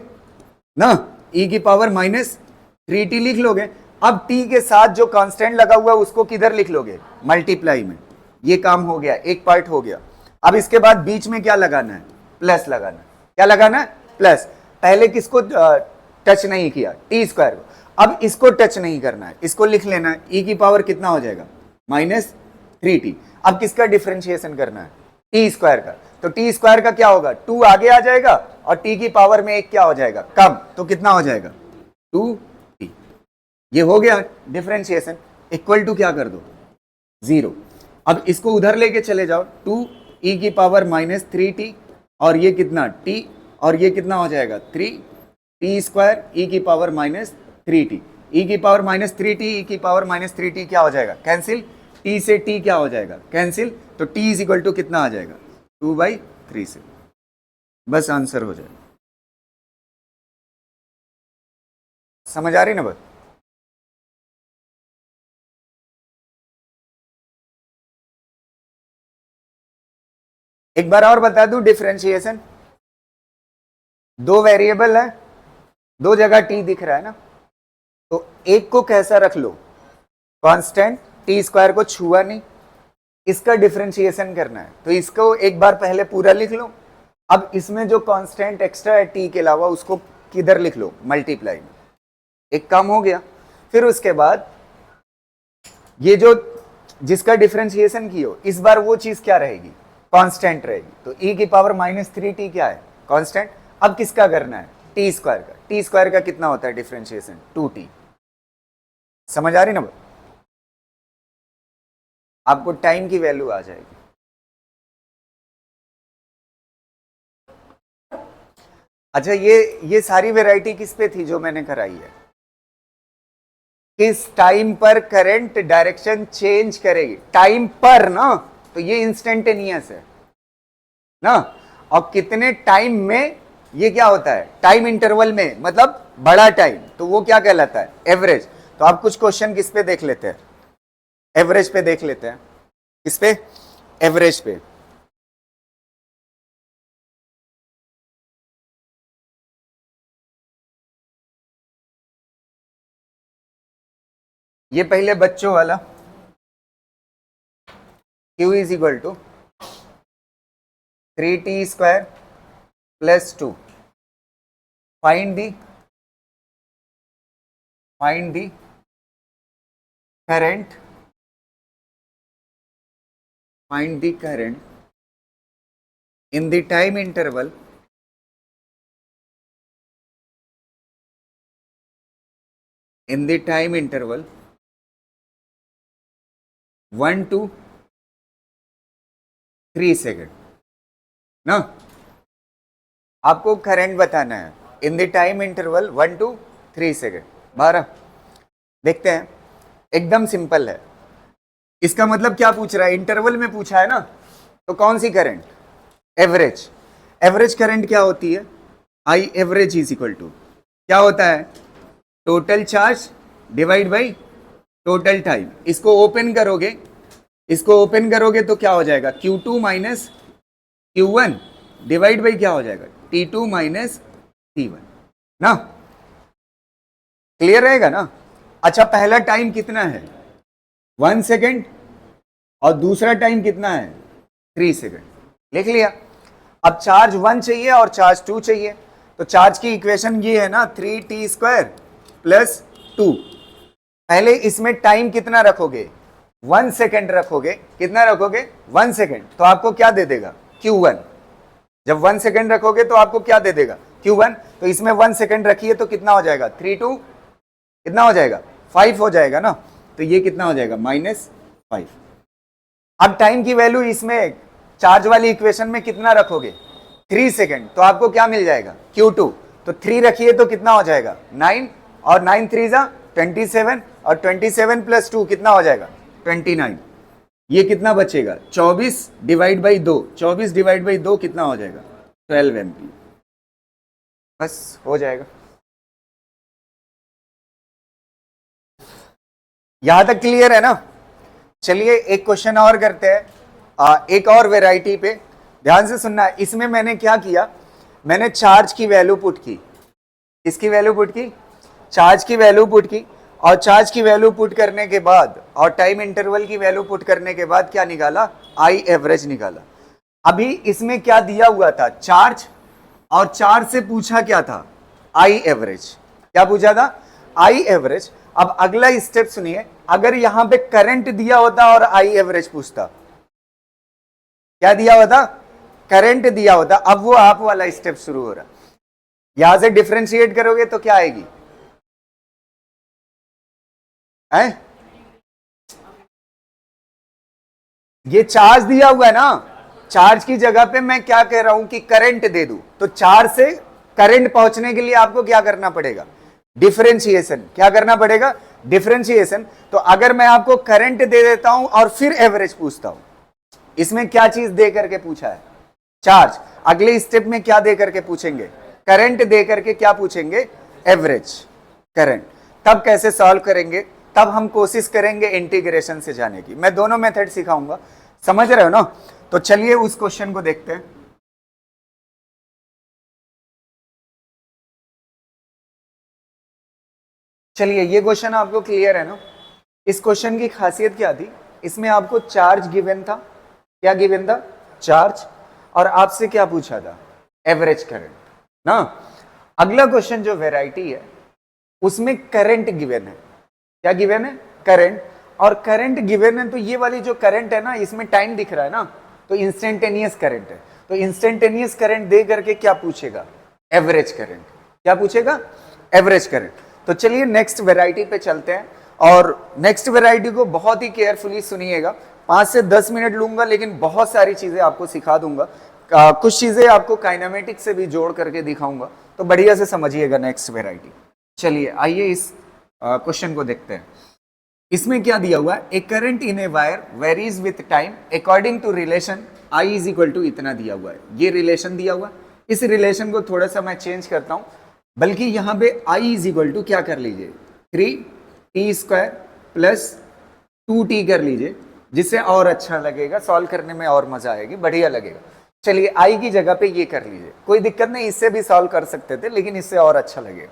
ना, e की पावर -3t लिख लोगे। अब t के साथ जो कांस्टेंट लगा हुआ है उसको किधर लिख लोगे, मल्टीप्लाई में। ये काम हो गया, एक पार्ट हो गया। अब इसके बाद बीच में क्या लगाना है, प्लस लगाना है। क्या लगाना है, प्लस। पहले किसको टच नहीं किया, टी स्क्वायर को, अब इसको टच नहीं करना है, इसको लिख लेना है, e की पावर कितना हो जाएगा, -3t। अब किसका डिफरेंशिएशन करना है, टी स्क्वायर का, तो टी स्क्वायर का क्या होगा, 2 आगे आ जाएगा और टी की पावर में एक क्या हो जाएगा, कम, तो कितना हो जाएगा, 2t। ये हो गया डिफरेंशिएशन। इक्वल टू क्या कर दो, 0। अब इसको उधर लेके चले जाओ, 2e की पावर -3t और ये कितना t, और ये कितना हो जाएगा 3t स्क्वायर e की पावर -3t, e की पावर -3t, e की पावर -3t क्या हो जाएगा, कैंसिल, t से t क्या हो जाएगा, कैंसिल, तो t इज इक्वल टू कितना आ जाएगा, 2/3 से, बस आंसर हो जाएगा। समझ आ रही ना बात। एक बार और बता दूं डिफरेंशिएशन, दो वेरिएबल है, दो जगह टी दिख रहा है ना, तो एक को कैसा रख लो, कांस्टेंट, टी स्क्वायर को छुआ नहीं, इसका डिफरेंशिएशन करना है, तो इसको एक बार पहले पूरा लिख लो। अब इसमें जो कांस्टेंट एक्स्ट्रा है टी के अलावा उसको किधर लिख लो, मल्टीप्लाई में, एक काम हो गया। फिर उसके बाद ये जो जिसका डिफरेंशिएशन की हो, इस बार वो चीज क्या रहेगी, कांस्टेंट रहेगी, तो e की पावर -3t क्या है, कांस्टेंट। अब किसका करना है, टी स्क्वायर का, टी स्क्वायर का कितना होता है डिफरेंशिएशन, 2t। समझ आ रही ना, आपको टाइम की वैल्यू आ जाएगी। अच्छा, ये सारी वैरायटी किस पे थी जो मैंने कराई है, किस टाइम पर करंट डायरेक्शन चेंज करेगी, टाइम पर ना, तो ये इंस्टेंटेनियस है ना, और कितने टाइम में ये क्या होता है, टाइम इंटरवल में, मतलब बड़ा टाइम, तो वो क्या कहलाता है, एवरेज। तो आप कुछ क्वेश्चन किस पे देख लेते हैं, एवरेज पे देख लेते हैं, किस पे, एवरेज पे। ये पहले बच्चों वाला, Q is equal to 3t square plus 2, find the current find the current in the time interval in the time interval 1 to 3 second ना, आपको करंट बताना है in the time interval 1 to 3 second. 12 देखते हैं, एकदम सिंपल है। इसका मतलब क्या पूछ रहा है, इंटरवल में पूछा है ना, तो कौन सी करंट, एवरेज। एवरेज करंट क्या होती है, I average is equal to क्या होता है, total charge divide by total time. इसको ओपन करोगे, इसको ओपन करोगे तो क्या हो जाएगा, Q2 minus Q1 divide by क्या हो जाएगा, T2 माइनस T1 ना, क्लियर रहेगा ना। अच्छा, पहला टाइम कितना है 1 सेकेंड और दूसरा टाइम कितना है 3 सेकेंड, लिख लिया। अब चार्ज 1 चाहिए और चार्ज 2 चाहिए, तो चार्ज की इक्वेशन ये है ना 3t² प्लस 2। पहले इसमें टाइम कितना रखोगे, 1 सेकेंड रखोगे, कितना रखोगे 1 सेकेंड, तो आपको क्या दे देगा Q1। जब 1 सेकेंड रखोगे तो आपको क्या दे देगा Q1, तो इसमें 1 सेकेंड रखिए तो कितना हो जाएगा 3 2 कितना हो जाएगा 5 हो जाएगा ना, तो ये कितना हो जाएगा -5। अब टाइम की वैल्यू इसमें चार्ज वाली इक्वेशन में कितना रखोगे 3 सेकेंड, तो आपको क्या मिल जाएगा Q2, तो 3 रखिए तो कितना हो जाएगा 9 और 9 3 जा 27 और 27 प्लस 2 कितना हो जाएगा 29। ये कितना बचेगा 24 डिवाइड बाई 2, 24 डिवाइड बाई 2 कितना हो जाएगा 12 एम्पीयर, बस हो जाएगा। यहां तक क्लियर है ना। चलिए एक क्वेश्चन और करते हैं, एक और वेराइटी पे ध्यान से सुनना। इसमें मैंने क्या किया, मैंने चार्ज की वैल्यू पुट की, इसकी वैल्यू पुट की, चार्ज की वैल्यू पुट की, और चार्ज की वैल्यू पुट करने के बाद और टाइम इंटरवल की वैल्यू पुट करने के बाद क्या निकाला, आई एवरेज निकाला। अभी इसमें क्या दिया हुआ था, चार्ज, और चार्ज से पूछा क्या था, आई एवरेज। क्या पूछा था, आई एवरेज। अब अगला स्टेप सुनिए, अगर यहां पे करंट दिया होता और आई एवरेज पूछता, क्या दिया होता, करंट दिया होता। अब वो आप वाला स्टेप शुरू हो रहा, यहां से डिफरेंशिएट करोगे तो क्या आएगी है, ये चार्ज दिया हुआ है ना, चार्ज की जगह पे मैं क्या कह रहा हूं कि करंट दे दूं, तो चार्ज से करंट पहुंचने के लिए आपको क्या करना पड़ेगा, डिफरेंशिएशन। क्या करना पड़ेगा, डिफरेंशिएशन। तो अगर मैं आपको करंट दे देता हूं और फिर एवरेज पूछता हूं, इसमें क्या चीज दे करके पूछा है, चार्ज। अगले स्टेप में क्या दे करके पूछेंगे, करंट दे करके क्या पूछेंगे, एवरेज करंट। तब कैसे सॉल्व करेंगे, तब हम कोशिश करेंगे इंटीग्रेशन से जाने की। मैं दोनों मेथड सिखाऊंगा, समझ रहे हो ना। तो चलिए उस क्वेश्चन को देखते हैं। चलिए ये क्वेश्चन आपको क्लियर है ना। इस क्वेश्चन की खासियत क्या थी, इसमें आपको चार्ज गिवन था, क्या गिवन था, चार्ज, और आपसे क्या पूछा था, एवरेज करंट ना। अगला क्वेश्चन जो वैरायटी है उसमें करंट गिवन है, क्या गिवन है, करंट। और करंट गिवन है तो ये वाली जो करंट है ना, इसमें टाइम दिख रहा है ना, तो इंस्टेंटेनियस करंट है। तो इंस्टेंटेनियस करंट दे करके क्या पूछेगा, एवरेज करंट। क्या पूछेगा, एवरेज करंट। तो चलिए नेक्स्ट वैरायटी पे चलते हैं, और नेक्स्ट वैरायटी को बहुत ही केयरफुली सुनिएगा। 5 से 10 मिनट लूंगा, लेकिन बहुत सारी चीजें आपको सिखा दूंगा, कुछ चीजें आपको काइनेमेटिक्स से भी जोड़ करके दिखाऊंगा, तो बढ़िया से समझिएगा नेक्स्ट वैरायटी। चलिए आइए इस क्वेश्चन को देखते हैं। इसमें क्या दिया हुआ है, a current in a wire varies with time according to relation I is equal to इतना दिया हुआ है। ये रिलेशन दिया हुआ है, इस रिलेशन को थोड़ा सा मैं चेंज करता हूं, बल्कि यहां पे आई इज इक्वल टू क्या कर लीजिए, 3t² प्लस 2t कर लीजिए, जिससे और अच्छा लगेगा, सॉल्व करने में और मजा आएगी, बढ़िया लगेगा। चलिए आई की जगह पे ये कर लीजिए, कोई दिक्कत नहीं, इससे भी सॉल्व कर सकते थे, लेकिन इससे और अच्छा लगेगा।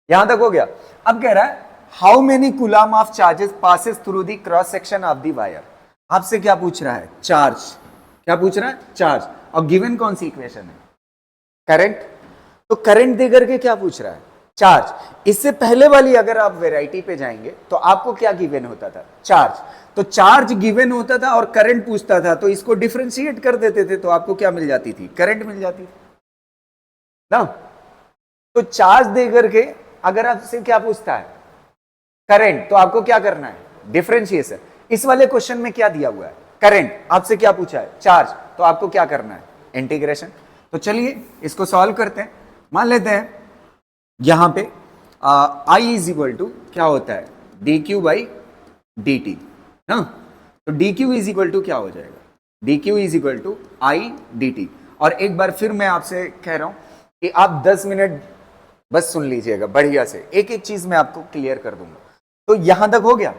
यहां तक हो गया। अब कह रहा है how many coulomb of charges passes through the cross section of the wire. आपसे क्या पूछ रहा है, चार्ज। क्या पूछ रहा है, चार्ज, और गिवन कौन सी इक्वेशन है, करंट। तो करंट दे करके क्या पूछ रहा है, चार्ज। इससे पहले वाली अगर आप वैरायटी पे जाएंगे तो आपको क्या गिवन होता था, चार्ज। तो चार्ज गिवन होता था और करंट पूछता था, तो इसको डिफरेंशिएट कर देते थे तो आपको क्या मिल जाती थी, करंट मिल जाती थी ना। तो चार्ज दे करके अगर आपसे क्या पूछता है, करंट, तो आपको क्या करना है, डिफरेंशिएशन। इस वाले क्वेश्चन में क्या दिया हुआ है, करंट, आपसे क्या पूछा है, चार्ज, तो आपको क्या करना है, इंटीग्रेशन। तो चलिए इसको सॉल्व करते हैं। मान लेते हैं यहां पे आई इज इक्वल टू क्या होता है, D Q by D T ना। तो D Q is equal to क्या हो जाएगा, D Q is equal to I D T. और एक बार फिर मैं आपसे कह रहा हूं कि आप 10 मिनट बस सुन लीजिएगा बढ़िया से, एक एक चीज मैं आपको क्लियर कर दूंगा। तो यहां तक हो गया।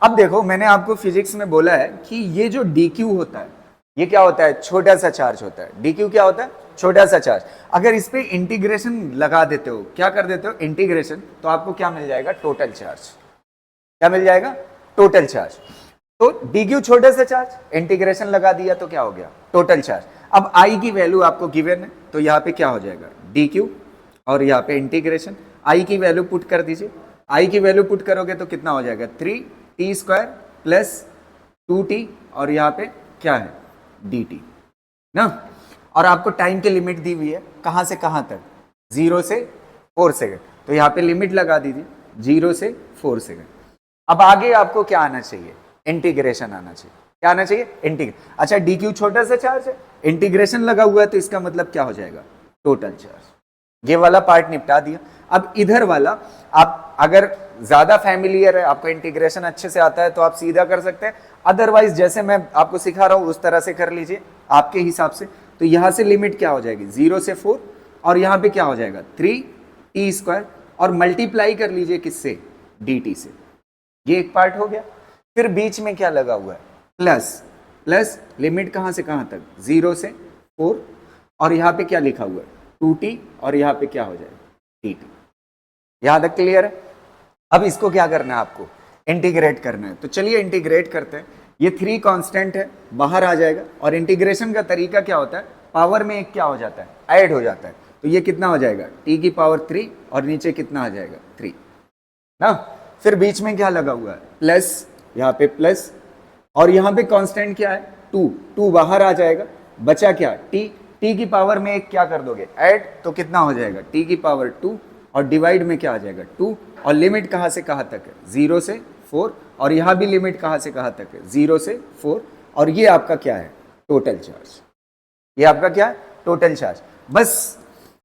अब देखो मैंने आपको फिजिक्स में बोला है कि ये जो डी क्यू होता है ये क्या होता है, छोटा सा चार्ज होता है। डी क्यू क्या होता है, छोटा सा चार्ज। अगर इस पे इंटीग्रेशन लगा देते हो, क्या कर देते हो, इंटीग्रेशन, तो आपको क्या मिल जाएगा, टोटल चार्ज। क्या मिल जाएगा, टोटल चार्ज। तो डी क्यू छोटा सा चार्ज, इंटीग्रेशन लगा दिया तो क्या हो गया, टोटल चार्ज। अब आई की वैल्यू आपको गिवन है, तो यहाँ पे क्या हो जाएगा, डी क्यू, और यहाँ पे इंटीग्रेशन। आई की वैल्यू पुट कर दीजिए। आई की वैल्यू पुट करोगे तो कितना हो जाएगा, 3t² प्लस 2t, और यहाँ पे क्या है, dt ना। और आपको टाइम की लिमिट दी हुई है, कहां से कहां तक, 0 से 4 सेकंड। तो यहाँ पे लिमिट लगा दीजिए 0 से 4 सेकंड। अब आगे आपको क्या आना चाहिए, इंटीग्रेशन आना चाहिए। क्या आना चाहिए, इंटीग्रेशन। अच्छा डी क्यू छोटा सा चार्ज है, इंटीग्रेशन लगा हुआ है, तो इसका मतलब क्या हो जाएगा, टोटल चार्ज। ये वाला पार्ट निपटा दिया। अब इधर वाला आप अगर ज्यादा फैमिलियर है, आपको इंटीग्रेशन अच्छे से आता है, तो आप सीधा कर सकते हैं। अदरवाइज जैसे मैं आपको सिखा रहा हूं उस तरह से कर लीजिए आपके हिसाब से। तो यहां से लिमिट क्या हो जाएगी, 0 से 4, और यहां पे क्या हो जाएगा, 3t², और मल्टीप्लाई कर लीजिए किससे, dt से। ये एक पार्ट हो गया। फिर बीच में क्या लगा हुआ है, प्लस। प्लस लिमिट कहां से कहां तक, 0 से 4, और यहां पे क्या लिखा हुआ है, 2t, और यहां पे क्या हो जाएगा, dt। यहां तक क्लियर है। अब इसको क्या करना है, आपको इंटीग्रेट करना है। तो चलिए इंटीग्रेट करते हैं। ये 3 कांस्टेंट है, बाहर आ जाएगा। और इंटीग्रेशन का तरीका क्या होता है, पावर में एक क्या हो जाता है, ऐड हो जाता है। तो ये कितना हो जाएगा, t की पावर 3, और नीचे कितना आ जाएगा, 3 ना। फिर बीच में क्या लगा हुआ है, प्लस, यहाँ पे प्लस, और यहाँ पे कांस्टेंट क्या है, 2 बाहर आ जाएगा। बचा क्या, t की पावर में एक क्या कर दोगे, ऐड, तो कितना हो जाएगा, t की पावर 2, और डिवाइड में क्या आ जाएगा, 2, और लिमिट कहाँ से कहाँ तक है, 0 से 4, और यहाँ भी लिमिट कहाँ से कहाँ तक है, 0 से 4, और ये आपका क्या है, टोटल चार्ज। ये आपका क्या है, टोटल चार्ज। बस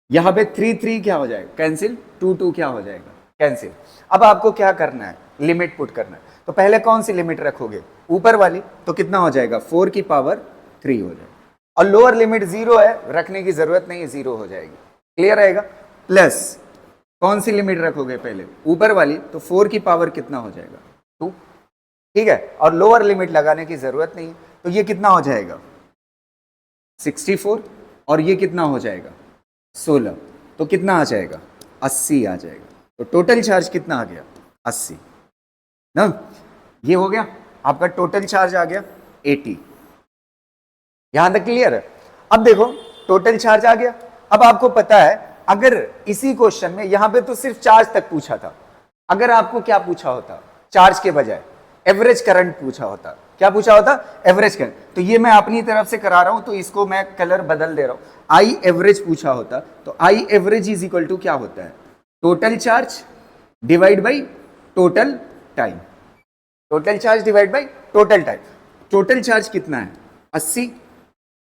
यहाँ पे 3 क्या हो जाएगा, कैंसिल, 2 क्या हो जाएगा, कैंसिल। अब आपको क्या करना है, लिमिट पुट करना है। तो पहले कौन सी लिमिट रखोगे, ऊपर वाली, तो कितना हो जाएगा, 4 की पावर 3 हो जाएगा। और लोअर लिमिट 0 है, रखने की जरूरत नहीं है, 0 हो जाएगी। क्लियर रहेगा। प्लस कौन सी लिमिट रखोगे, पहले ऊपर वाली, तो 4 की पावर कितना हो जाएगा, 2, ठीक है। और लोअर लिमिट लगाने की जरूरत नहीं है। तो ये कितना हो जाएगा, 64, और ये कितना हो जाएगा, 16, तो कितना आ जाएगा, 80 आ जाएगा। तो टोटल चार्ज कितना आ गया, 80 ना। ये हो गया आपका टोटल चार्ज आ गया 80। यहां तक क्लियर है। अब देखो टोटल चार्ज आ गया। अब आपको पता है अगर इसी क्वेश्चन में यहां पे तो सिर्फ चार्ज तक पूछा था, अगर आपको क्या पूछा होता, चार्ज के बजाय एवरेज करंट पूछा होता, क्या पूछा होता, एवरेज करंट। तो ये मैं अपनी तरफ से करा रहा हूं, तो इसको मैं कलर बदल दे रहा हूं। आई एवरेज पूछा होता, तो I average is equal to क्या होता है, total charge divide by total time. Total charge divide by total time. Total charge कितना है, 80,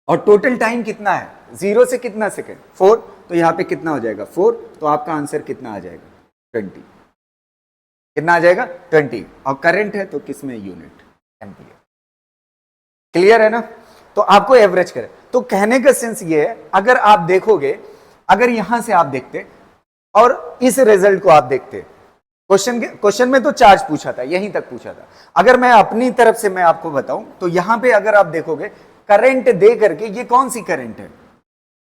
और टोटल टाइम कितना है, 0 से कितना सेकेंड, 4, तो यहां पे कितना हो जाएगा, 4, तो आपका आंसर कितना आ जाएगा, 20। कितना आ जाएगा, 20। और करंट है तो किसमें, यूनिट, एम्पियर। क्लियर है ना। तो आपको एवरेज करें। तो कहने का सेंस ये है, अगर आप देखोगे, अगर यहां से आप देखते और इस रिजल्ट को आप देखते, क्वेश्चन में तो चार्ज पूछा था, यहीं तक पूछा था। अगर मैं अपनी तरफ से मैं आपको बताऊं, तो यहां पे अगर आप देखोगे करंट दे करके, ये कौन सी करंट है,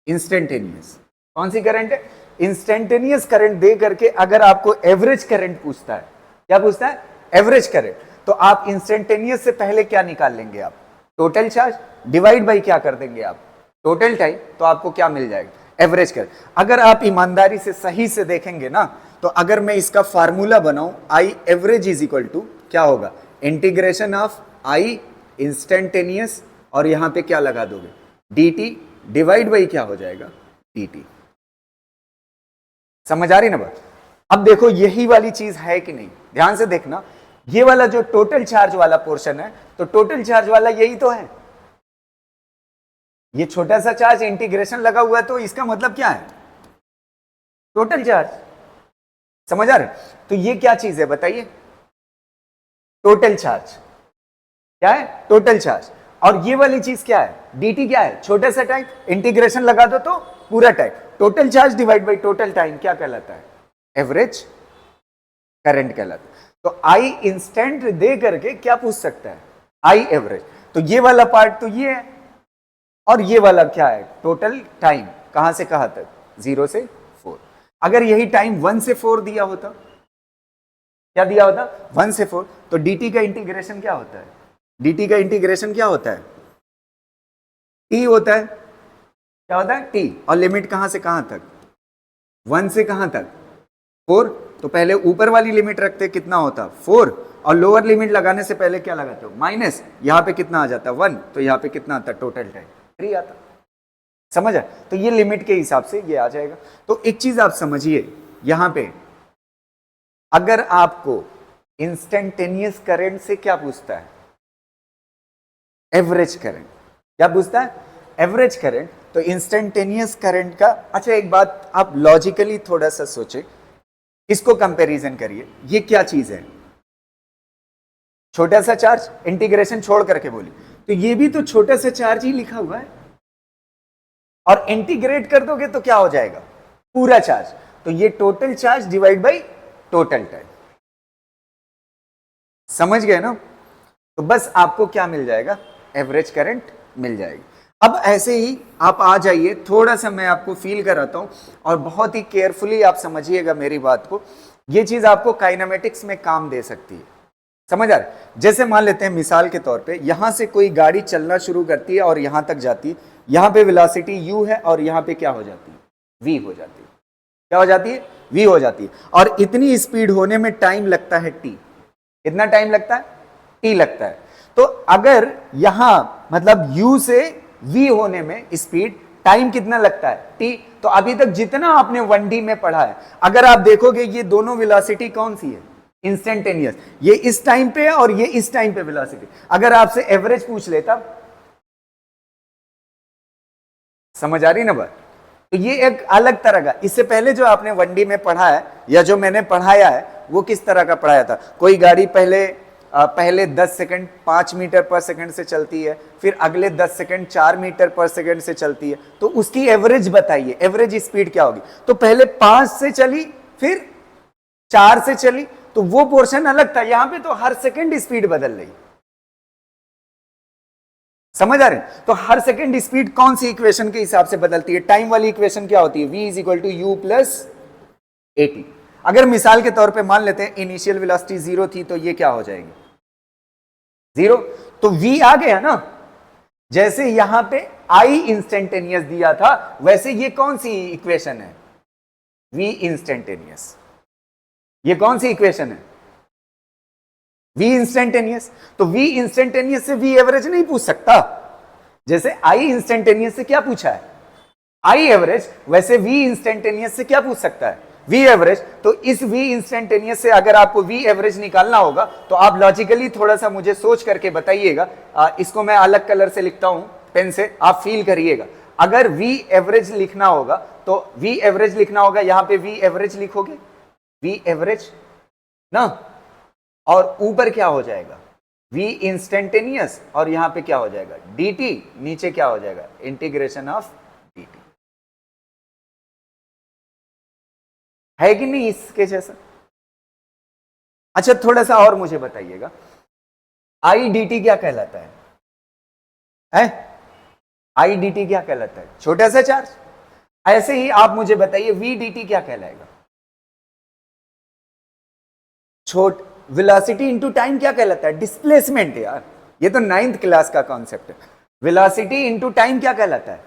इंस्टेंटेनियस। कौन सी करंट है, इंस्टेंटेनियस करंट दे करके अगर आपको एवरेज करंट पूछता है, क्या पूछता है, एवरेज करंट, तो आप इंस्टेंटेनियस से पहले क्या निकाल लेंगे, आप टोटल चार्ज डिवाइड बाई क्या कर देंगे, आप टोटल टाइम, तो आपको क्या मिल जाएगा, एवरेज करंट। अगर आप ईमानदारी से सही से देखेंगे ना, तो अगर मैं इसका फार्मूला बनाऊं I average is equal to क्या होगा, इंटीग्रेशन ऑफ आई इंस्टेंटेनियस और यहां पे क्या लगा दोगे, dt डिवाइड बाई क्या हो जाएगा, dt। समझ आ रही ना बात। अब देखो यही वाली चीज है कि नहीं, ध्यान से देखना, ये वाला जो टोटल चार्ज वाला पोर्शन है, तो टोटल चार्ज वाला यही तो है, ये छोटा सा चार्ज इंटीग्रेशन लगा हुआ है, तो इसका मतलब क्या है, टोटल चार्ज। समझ आ रहे, तो ये क्या चीज है बताइए, टोटल चार्ज। क्या है, टोटल चार्ज। और ये वाली चीज क्या है, dt क्या है, छोटा सा टाइम, इंटीग्रेशन लगा दो तो पूरा time, total charge divide by total time क्या कहलाता है, एवरेज करंट कहलाता है। तो आई इंस्टेंट दे करके क्या पूछ सकता है, आई एवरेज। तो ये वाला पार्ट तो ये है, और ये वाला क्या है, टोटल टाइम, कहां से कहां तक, 0 से 4। अगर यही टाइम 1 से 4 दिया होता, क्या दिया होता, 1 से 4, तो dt का इंटीग्रेशन क्या होता है, dt का इंटीग्रेशन क्या होता है, t होता है, क्या होता है, t। और लिमिट कहां से कहां तक, 1 से कहां तक, 4। तो पहले ऊपर वाली लिमिट रखते, कितना होता, 4, और लोअर लिमिट लगाने से पहले क्या लगाते हो, माइनस, यहां पे कितना आ जाता, 1, तो यहां पे कितना आता, टोटल टाइम 3 आता। समझ आए, तो ये लिमिट के हिसाब से ये आ जाएगा। तो एक चीज आप समझिए, यहां पे अगर आपको इंस्टेंटेनियस करंट से क्या पूछता है, एवरेज करंट, क्या पूछता है, एवरेज करंट, तो इंस्टेंटेनियस करंट का, अच्छा एक बात आप लॉजिकली थोड़ा सा सोचे, इसको कंपैरिजन करिए, ये क्या चीज है, छोटा सा चार्ज, इंटीग्रेशन छोड़ करके बोली, तो ये भी तो छोटा सा चार्ज ही लिखा हुआ है, और इंटीग्रेट कर दोगे तो क्या हो जाएगा, पूरा चार्ज। तो ये total charge divide by total time. समझ गए ना, तो बस आपको क्या मिल जाएगा, एवरेज करंट मिल जाएगी। अब ऐसे ही आप आ जाइए, थोड़ा सा मैं आपको फील कराता हूं, और बहुत ही केयरफुली आप समझिएगा मेरी बात को, ये चीज आपको काइनेमेटिक्स में काम दे सकती है। समझ आ रहा है, जैसे मान लेते हैं मिसाल के तौर पे, यहां से कोई गाड़ी चलना शुरू करती है और यहां तक जाती है, यहां पे वेलोसिटी u है और यहां पे क्या हो जाती है, v हो जाती है, क्या हो जाती है, v हो जाती है, और इतनी स्पीड होने में टाइम लगता है t। कितना टाइम लगता है, t लगता है। तो अगर यहां मतलब u से v होने में स्पीड टाइम कितना लगता है, t। तो अभी तक जितना आपने 1D में पढ़ा है, अगर आप देखोगे ये दोनों वेलोसिटी कौन सी है, इंस्टेंटेनियस, ये इस टाइम पे और ये इस टाइम पे वेलोसिटी। अगर आपसे एवरेज पूछ लेता, समझ आ रही ना बात, तो ये एक अलग तरह का, इससे पहले जो आपने 1D में पढ़ा है या जो मैंने पढ़ाया है वो किस तरह का पढ़ाया था, कोई गाड़ी पहले 10 सेकंड 5 मीटर पर सेकंड से चलती है, फिर अगले 10 सेकंड 4 मीटर पर सेकंड से चलती है, तो उसकी एवरेज बताइए, एवरेज स्पीड क्या होगी। तो पहले 5 से चली, फिर 4 से चली, तो वो पोर्शन अलग था, यहां पे तो हर सेकंड स्पीड बदल रही। समझ आ रहे हैं, तो हर सेकंड स्पीड कौन सी इक्वेशन के हिसाब से बदलती है, टाइम वाली इक्वेशन क्या होती है, v is equal to u plus at। अगर मिसाल के तौर पे मान लेते हैं इनिशियल वेलोसिटी 0 थी, तो ये क्या हो जाएगी, 0, तो v आ गया ना। जैसे यहां पे i इंस्टेंटेनियस दिया था, वैसे ये कौन सी इक्वेशन है, v इंस्टेंटेनियस, ये कौन सी इक्वेशन है, v इंस्टेंटेनियस। तो v इंस्टेंटेनियस से v एवरेज नहीं पूछ सकता, जैसे i इंस्टेंटेनियस से क्या पूछा है, i एवरेज, वैसे v इंस्टेंटेनियस से क्या पूछ सकता है, v एवरेज। तो इस v इंस्टेंटेनियस से अगर आपको v एवरेज निकालना होगा, तो आप लॉजिकली थोड़ा सा मुझे सोच करके बताइएगा, इसको मैं अलग कलर से लिखता हूं पेन से, आप फील करिएगा। अगर v एवरेज लिखना होगा, तो v एवरेज लिखना होगा, यहां पे v एवरेज लिखोगे, v एवरेज ना, और ऊपर क्या हो जाएगा, v इंस्टेंटेनियस, और यहां पे क्या हो जाएगा, dt, नीचे क्या हो जाएगा, इंटीग्रेशन ऑफ dt। है कि नहीं इसके जैसा। अच्छा थोड़ा सा और मुझे बताइएगा, i dt क्या कहलाता है, i dt क्या कहलाता है, छोटा सा चार्ज। ऐसे ही आप मुझे बताइए v dt क्या कहलाएगा, छोट वेलोसिटी इनटू टाइम क्या कहलाता है, डिस्प्लेसमेंट यार, ये तो 9th क्लास का कॉन्सेप्ट है। वेलोसिटी इनटू टाइम क्या कहलाता है,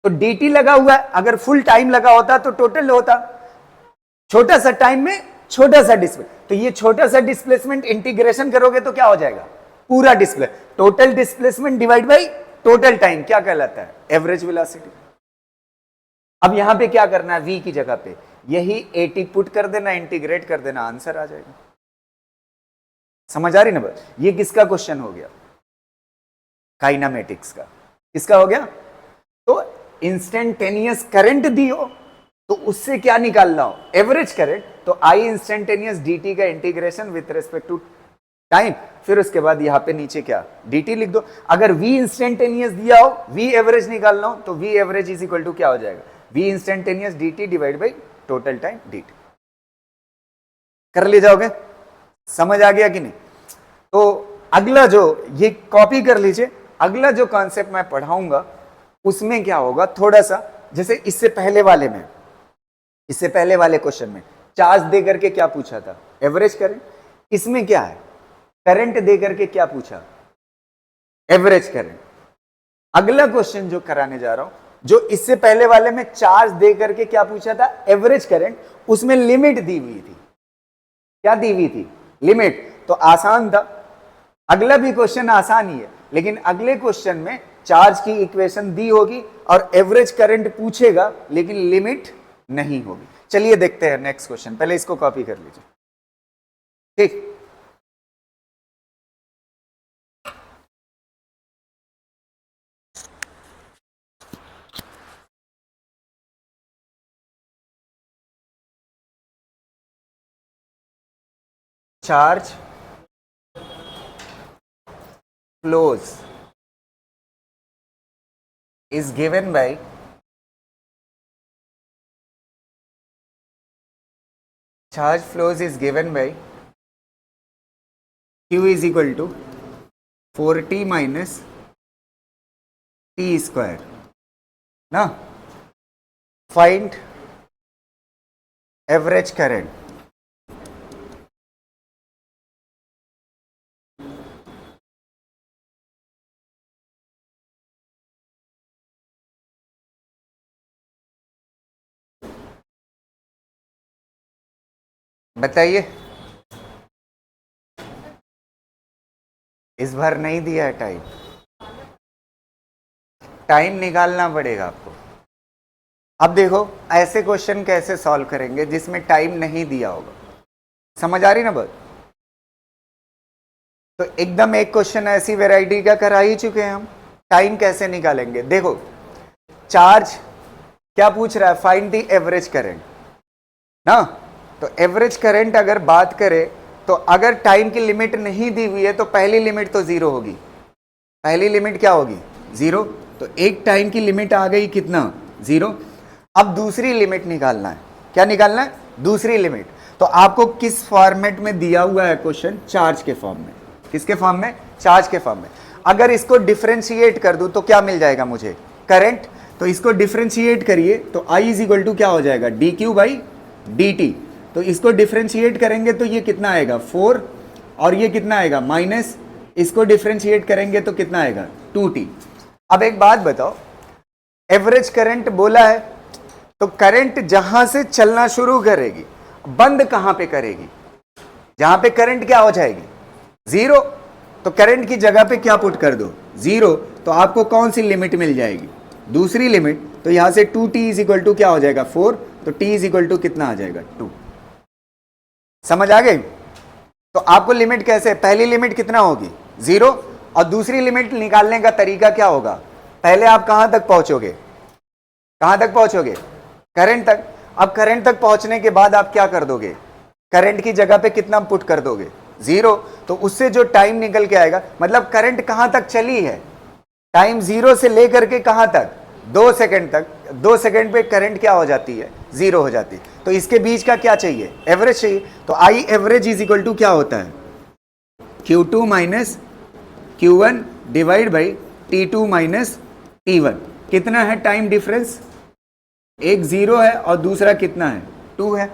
तो dt लगा हुआ है, अगर फुल टाइम लगा होता तो टोटल होता, छोटा सा टाइम में छोटा सा डिस्प्ले, तो ये छोटा सा डिस्प्लेसमेंट इंटीग्रेशन करोगे तो क्या हो जाएगा, पूरा display, total displacement divide by total time, क्या कहलाता है, एवरेज वेलोसिटी। अब यहां पे क्या करना है, v की जगह पे यही 80 पुट कर देना, इंटीग्रेट कर देना, आंसर आ जाएगा। समझ आ रही ना बस, ये किसका क्वेश्चन हो गया, काइनामेटिक्स का। किसका हो गया, तो इंस्टेंटेनियस करंट दी हो तो उससे क्या निकालना हो, एवरेज करंट, तो आई इंस्टेंटेनियस dt का integration with respect to time, फिर उसके बाद यहां पे नीचे क्या dt लिख दो। अगर v इंस्टेंटेनियस दिया हो, v एवरेज निकालना हो, तो v average is equal to क्या हो जाएगा, v instantaneous dt divide by total time dt। कर ले जाओगे, समझ आ गया कि नहीं। तो अगला जो, ये कॉपी कर लीजिए, अगला जो कॉन्सेप्ट मैं पढ़ाऊंगा उसमें क्या होगा, थोड़ा सा जैसे इससे पहले वाले में, इससे पहले वाले क्वेश्चन में चार्ज दे करके क्या पूछा था, एवरेज करंट, इसमें क्या है, करंट दे करके क्या पूछा, एवरेज करंट। अगला क्वेश्चन जो कराने जा रहा हूं, जो इससे पहले वाले में चार्ज दे करके क्या पूछा था, एवरेज करंट, उसमें लिमिट दी हुई थी, क्या दी हुई थी, लिमिट, तो आसान था। अगला भी क्वेश्चन आसान ही है, लेकिन अगले क्वेश्चन में चार्ज की इक्वेशन दी होगी और एवरेज करंट पूछेगा, लेकिन लिमिट नहीं होगी। चलिए देखते हैं नेक्स्ट क्वेश्चन, पहले इसको कॉपी कर लीजिए, ठीक। Charge flows is given by q is equal to 4t minus t square ना, find average current। बताइए, इस बार नहीं दिया है टाइम, टाइम निकालना पड़ेगा आपको। अब देखो ऐसे क्वेश्चन कैसे सॉल्व करेंगे जिसमें टाइम नहीं दिया होगा, समझ आ रही ना बात। तो एकदम एक क्वेश्चन ऐसी वैरायटी का करा ही चुके हैं हम, टाइम कैसे निकालेंगे। देखो चार्ज क्या पूछ रहा है, फाइंड द एवरेज करंट ना, तो एवरेज करंट अगर बात करें तो अगर टाइम की लिमिट नहीं दी हुई है तो पहली लिमिट तो जीरो होगी, पहली लिमिट क्या होगी, जीरो, तो एक टाइम की लिमिट आ गई कितना, जीरो। अब दूसरी लिमिट निकालना है, क्या निकालना है, दूसरी लिमिट, तो आपको किस फॉर्मेट में दिया हुआ है क्वेश्चन, चार्ज के फॉर्म में, किसके फॉर्म में, चार्ज के फॉर्म में। अगर इसको डिफरेंशिएट कर दूं तो क्या मिल जाएगा मुझे, करंट, तो इसको डिफरेंशिएट करिए तो I इज इक्वल टू क्या हो जाएगा, dq बाई dt, तो इसको डिफरेंशिएट करेंगे तो ये कितना आएगा 4, और ये कितना आएगा माइनस, इसको डिफरेंशिएट करेंगे तो कितना आएगा 2t। अब एक बात बताओ, एवरेज करंट बोला है तो करंट जहां से चलना शुरू करेगी बंद कहां पे करेगी, जहां पे करंट क्या हो जाएगी, जीरो, तो करंट की जगह पे क्या पुट कर दो, जीरो, तो आपको कौन सी लिमिट मिल जाएगी, दूसरी लिमिट, तो यहां से 2t इज इक्वल टू क्या हो जाएगा 4, तो t इज इक्वल टू कितना आ जाएगा 2। समझ आ गई। तो आपको लिमिट कैसे, पहली लिमिट कितना होगी, जीरो, और दूसरी लिमिट निकालने का तरीका क्या होगा, पहले आप कहां तक पहुंचोगे, कहां तक पहुंचोगे, करंट तक। अब करंट तक पहुंचने के बाद आप क्या कर दोगे, करंट की जगह पे कितना पुट कर दोगे, जीरो, तो उससे जो टाइम निकल के आएगा, मतलब करंट कहां तक चली है, टाइम जीरो से लेकर के कहां तक, 2 सेकंड तक, 2 सेकंड पे करंट क्या हो जाती है, जीरो हो जाती है। तो इसके बीच का क्या चाहिए, एवरेज चाहिए, तो I average is equal to क्या होता है, Q2 minus Q1 divide by T2 minus T1। कितना है टाइम डिफरेंस, एक जीरो है और दूसरा कितना है 2 है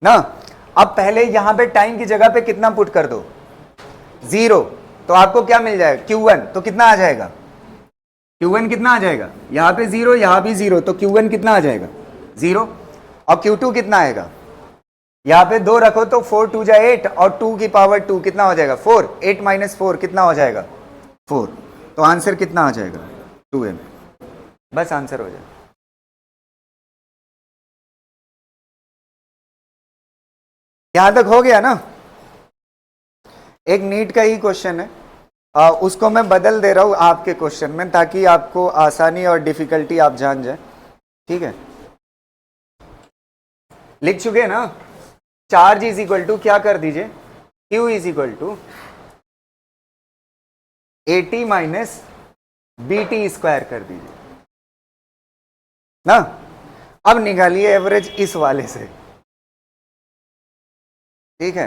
ना। अब पहले यहां पे टाइम की जगह पे कितना पुट कर दो, जीरो, तो आपको क्या मिल जाएगा Q1, तो कितना आ जाएगा, Q1 कितना आ जाएगा, यहां पे जीरो, यहां भी जीरो, तो Q1 कितना आ जाएगा, जीरो, और Q2 कितना आएगा यहाँ पे 2 रखो तो 4 2 जा 8 और 2 की पावर 2 कितना हो जाएगा 4, 8 माइनस 4 कितना हो जाएगा 4। तो आंसर कितना आ जाएगा 2m। बस आंसर हो जाएगा। यहां तक हो गया ना। एक नीट का ही क्वेश्चन है, उसको मैं बदल दे रहा हूं आपके क्वेश्चन में ताकि आपको आसानी और डिफिकल्टी आप जान जाए। ठीक है, लिख चुके ना। चार्ज इज इक्वल टू क्या कर दीजिए, Q is equal to AT minus BT square कर दीजिए ना। अब निकालिए एवरेज इस वाले से। ठीक है,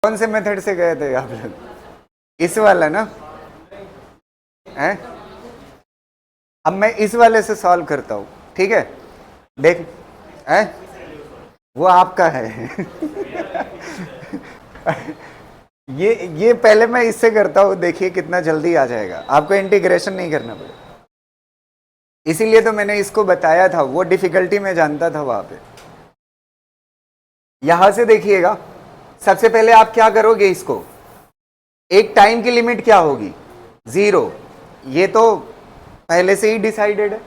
कौन से मेथड से गए थे आप लोग, इस वाला ना है। अब मैं इस वाले से सॉल्व करता हूं। ठीक है, देख है वो आपका है ये पहले मैं इससे करता हूं, देखिए कितना जल्दी आ जाएगा, आपको इंटीग्रेशन नहीं करना पड़ेगा। इसीलिए तो मैंने इसको बताया था, वो डिफिकल्टी में जानता था वहां पे। यहां से देखिएगा, सबसे पहले आप क्या करोगे, इसको एक टाइम की लिमिट क्या होगी 0, ये तो पहले से ही डिसाइडेड है।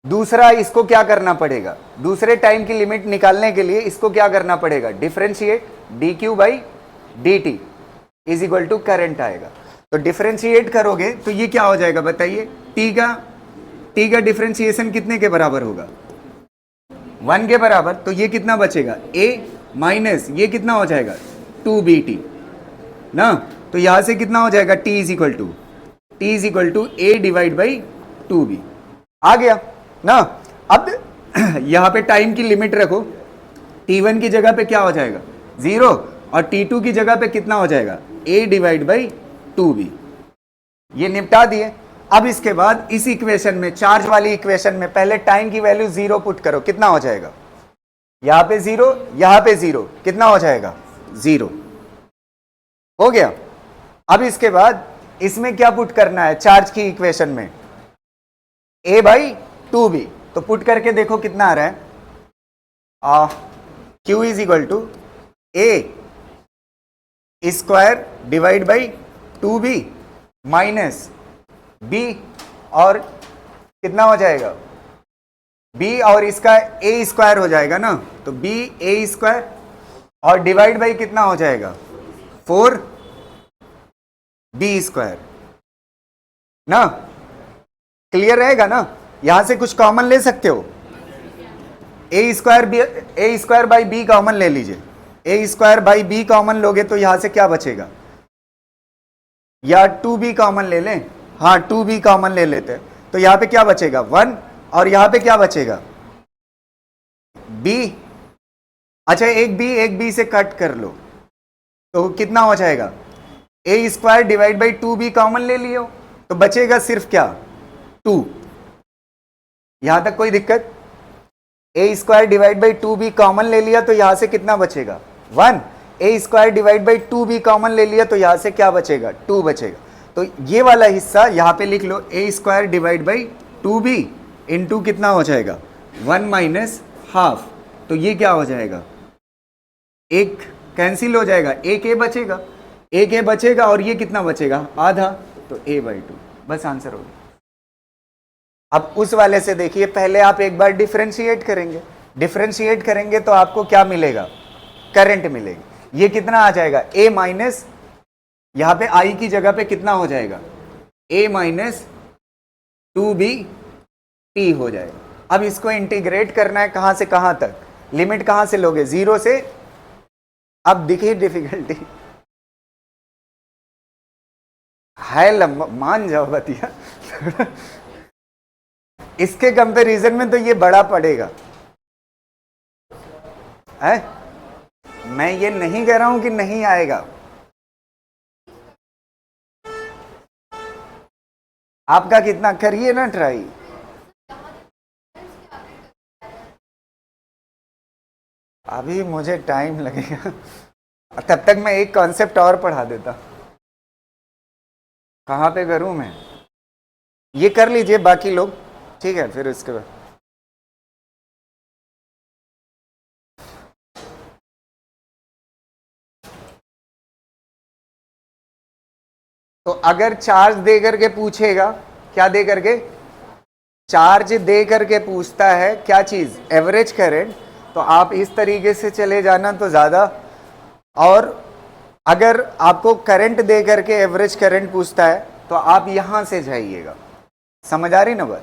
दूसरा, इसको क्या करना पड़ेगा, दूसरे टाइम की लिमिट निकालने के लिए इसको क्या करना पड़ेगा, differentiate dq by dt is equal to current आएगा। तो डिफरेंशिएट करोगे तो ये क्या हो जाएगा बताइए, t का डिफरेंशिएशन कितने के बराबर होगा 1 के बराबर। तो ये कितना बचेगा a माइनस ये कितना हो जाएगा 2bt ना। तो यहां से कितना हो जाएगा t is equal to a divide by 2b आ गया ना। अब यहां पे टाइम की लिमिट रखो, t1 की जगह पे क्या हो जाएगा 0 और t2 की जगह पे कितना हो जाएगा a डिवाइड बाई 2b। ये निपटा दिए। अब इसके बाद इस इक्वेशन में, चार्ज वाली इक्वेशन में पहले टाइम की वैल्यू 0 पुट करो, कितना हो जाएगा, यहां पे 0 यहां पे 0, कितना हो जाएगा 0 हो गया। अब इसके बाद इसमें क्या पुट करना है, चार्ज की इक्वेशन में a बाई 2b, तो पुट करके देखो कितना आ रहा है, Q is equal to a square divide by 2b minus b, और कितना हो जाएगा b और इसका a स्क्वायर हो जाएगा ना, तो b a स्क्वायर और डिवाइड बाई कितना हो जाएगा 4b स्क्वायर ना। क्लियर रहेगा ना। यहां से कुछ कॉमन ले सकते हो, a square by B common ले लीजिए, a square by B common लोगे तो यहां से क्या बचेगा, या 2b कॉमन ले लें, हाँ 2b कॉमन ले लेते हैं, तो यहां पे क्या बचेगा 1 और यहां पे क्या बचेगा b। अच्छा एक b से कट कर लो तो कितना हो जाएगा, a square divide by 2b common ले लियो तो बचेगा सिर्फ क्या 2। यहां तक कोई दिक्कत, a square divide by 2b common ले लिया तो यहां से कितना बचेगा 1, a square divide by 2b common ले लिया तो यहां से क्या बचेगा 2 बचेगा। तो ये वाला हिस्सा यहां पे लिख लो, a square divide by 2b into कितना हो जाएगा 1 माइनस हाफ, तो ये क्या हो जाएगा, एक कैंसिल हो जाएगा, एक a बचेगा और ये कितना बचेगा आधा, तो a बाई 2, बस आंसर हो गया। अब उस वाले से देखिए, पहले आप एक बार डिफरेंशिएट करेंगे तो आपको क्या मिलेगा, करंट मिलेगी। ये कितना आ जाएगा a माइनस, यहां पे i की जगह पे कितना हो जाएगा a माइनस 2b t हो जाएगा। अब इसको इंटीग्रेट करना है कहां से कहां तक, लिमिट कहां से लोगे 0 से, अब दिखी डिफिकल्टी है लंबा, मान जाओ बतिया इसके कंपैरिजन में तो ये बड़ा पड़ेगा है? मैं ये नहीं कह रहा हूं कि नहीं आएगा, आपका कितना करिए ना ट्राई। अभी मुझे टाइम लगेगा, तब तक मैं एक कॉन्सेप्ट और पढ़ा देता। कहाँ पे करूँ मैं? ये कर लीजिए बाकी लोग, ठीक है, फिर उसके बाद तो अगर चार्ज दे करके पूछेगा, क्या दे करके? चार्ज दे करके पूछता है क्या चीज? Average current. तो आप इस तरीके से चले जाना तो ज्यादा। और अगर आपको करंट दे करके एवरेज करंट पूछता है तो आप यहां से जाइएगा। समझ आ रही ना बात?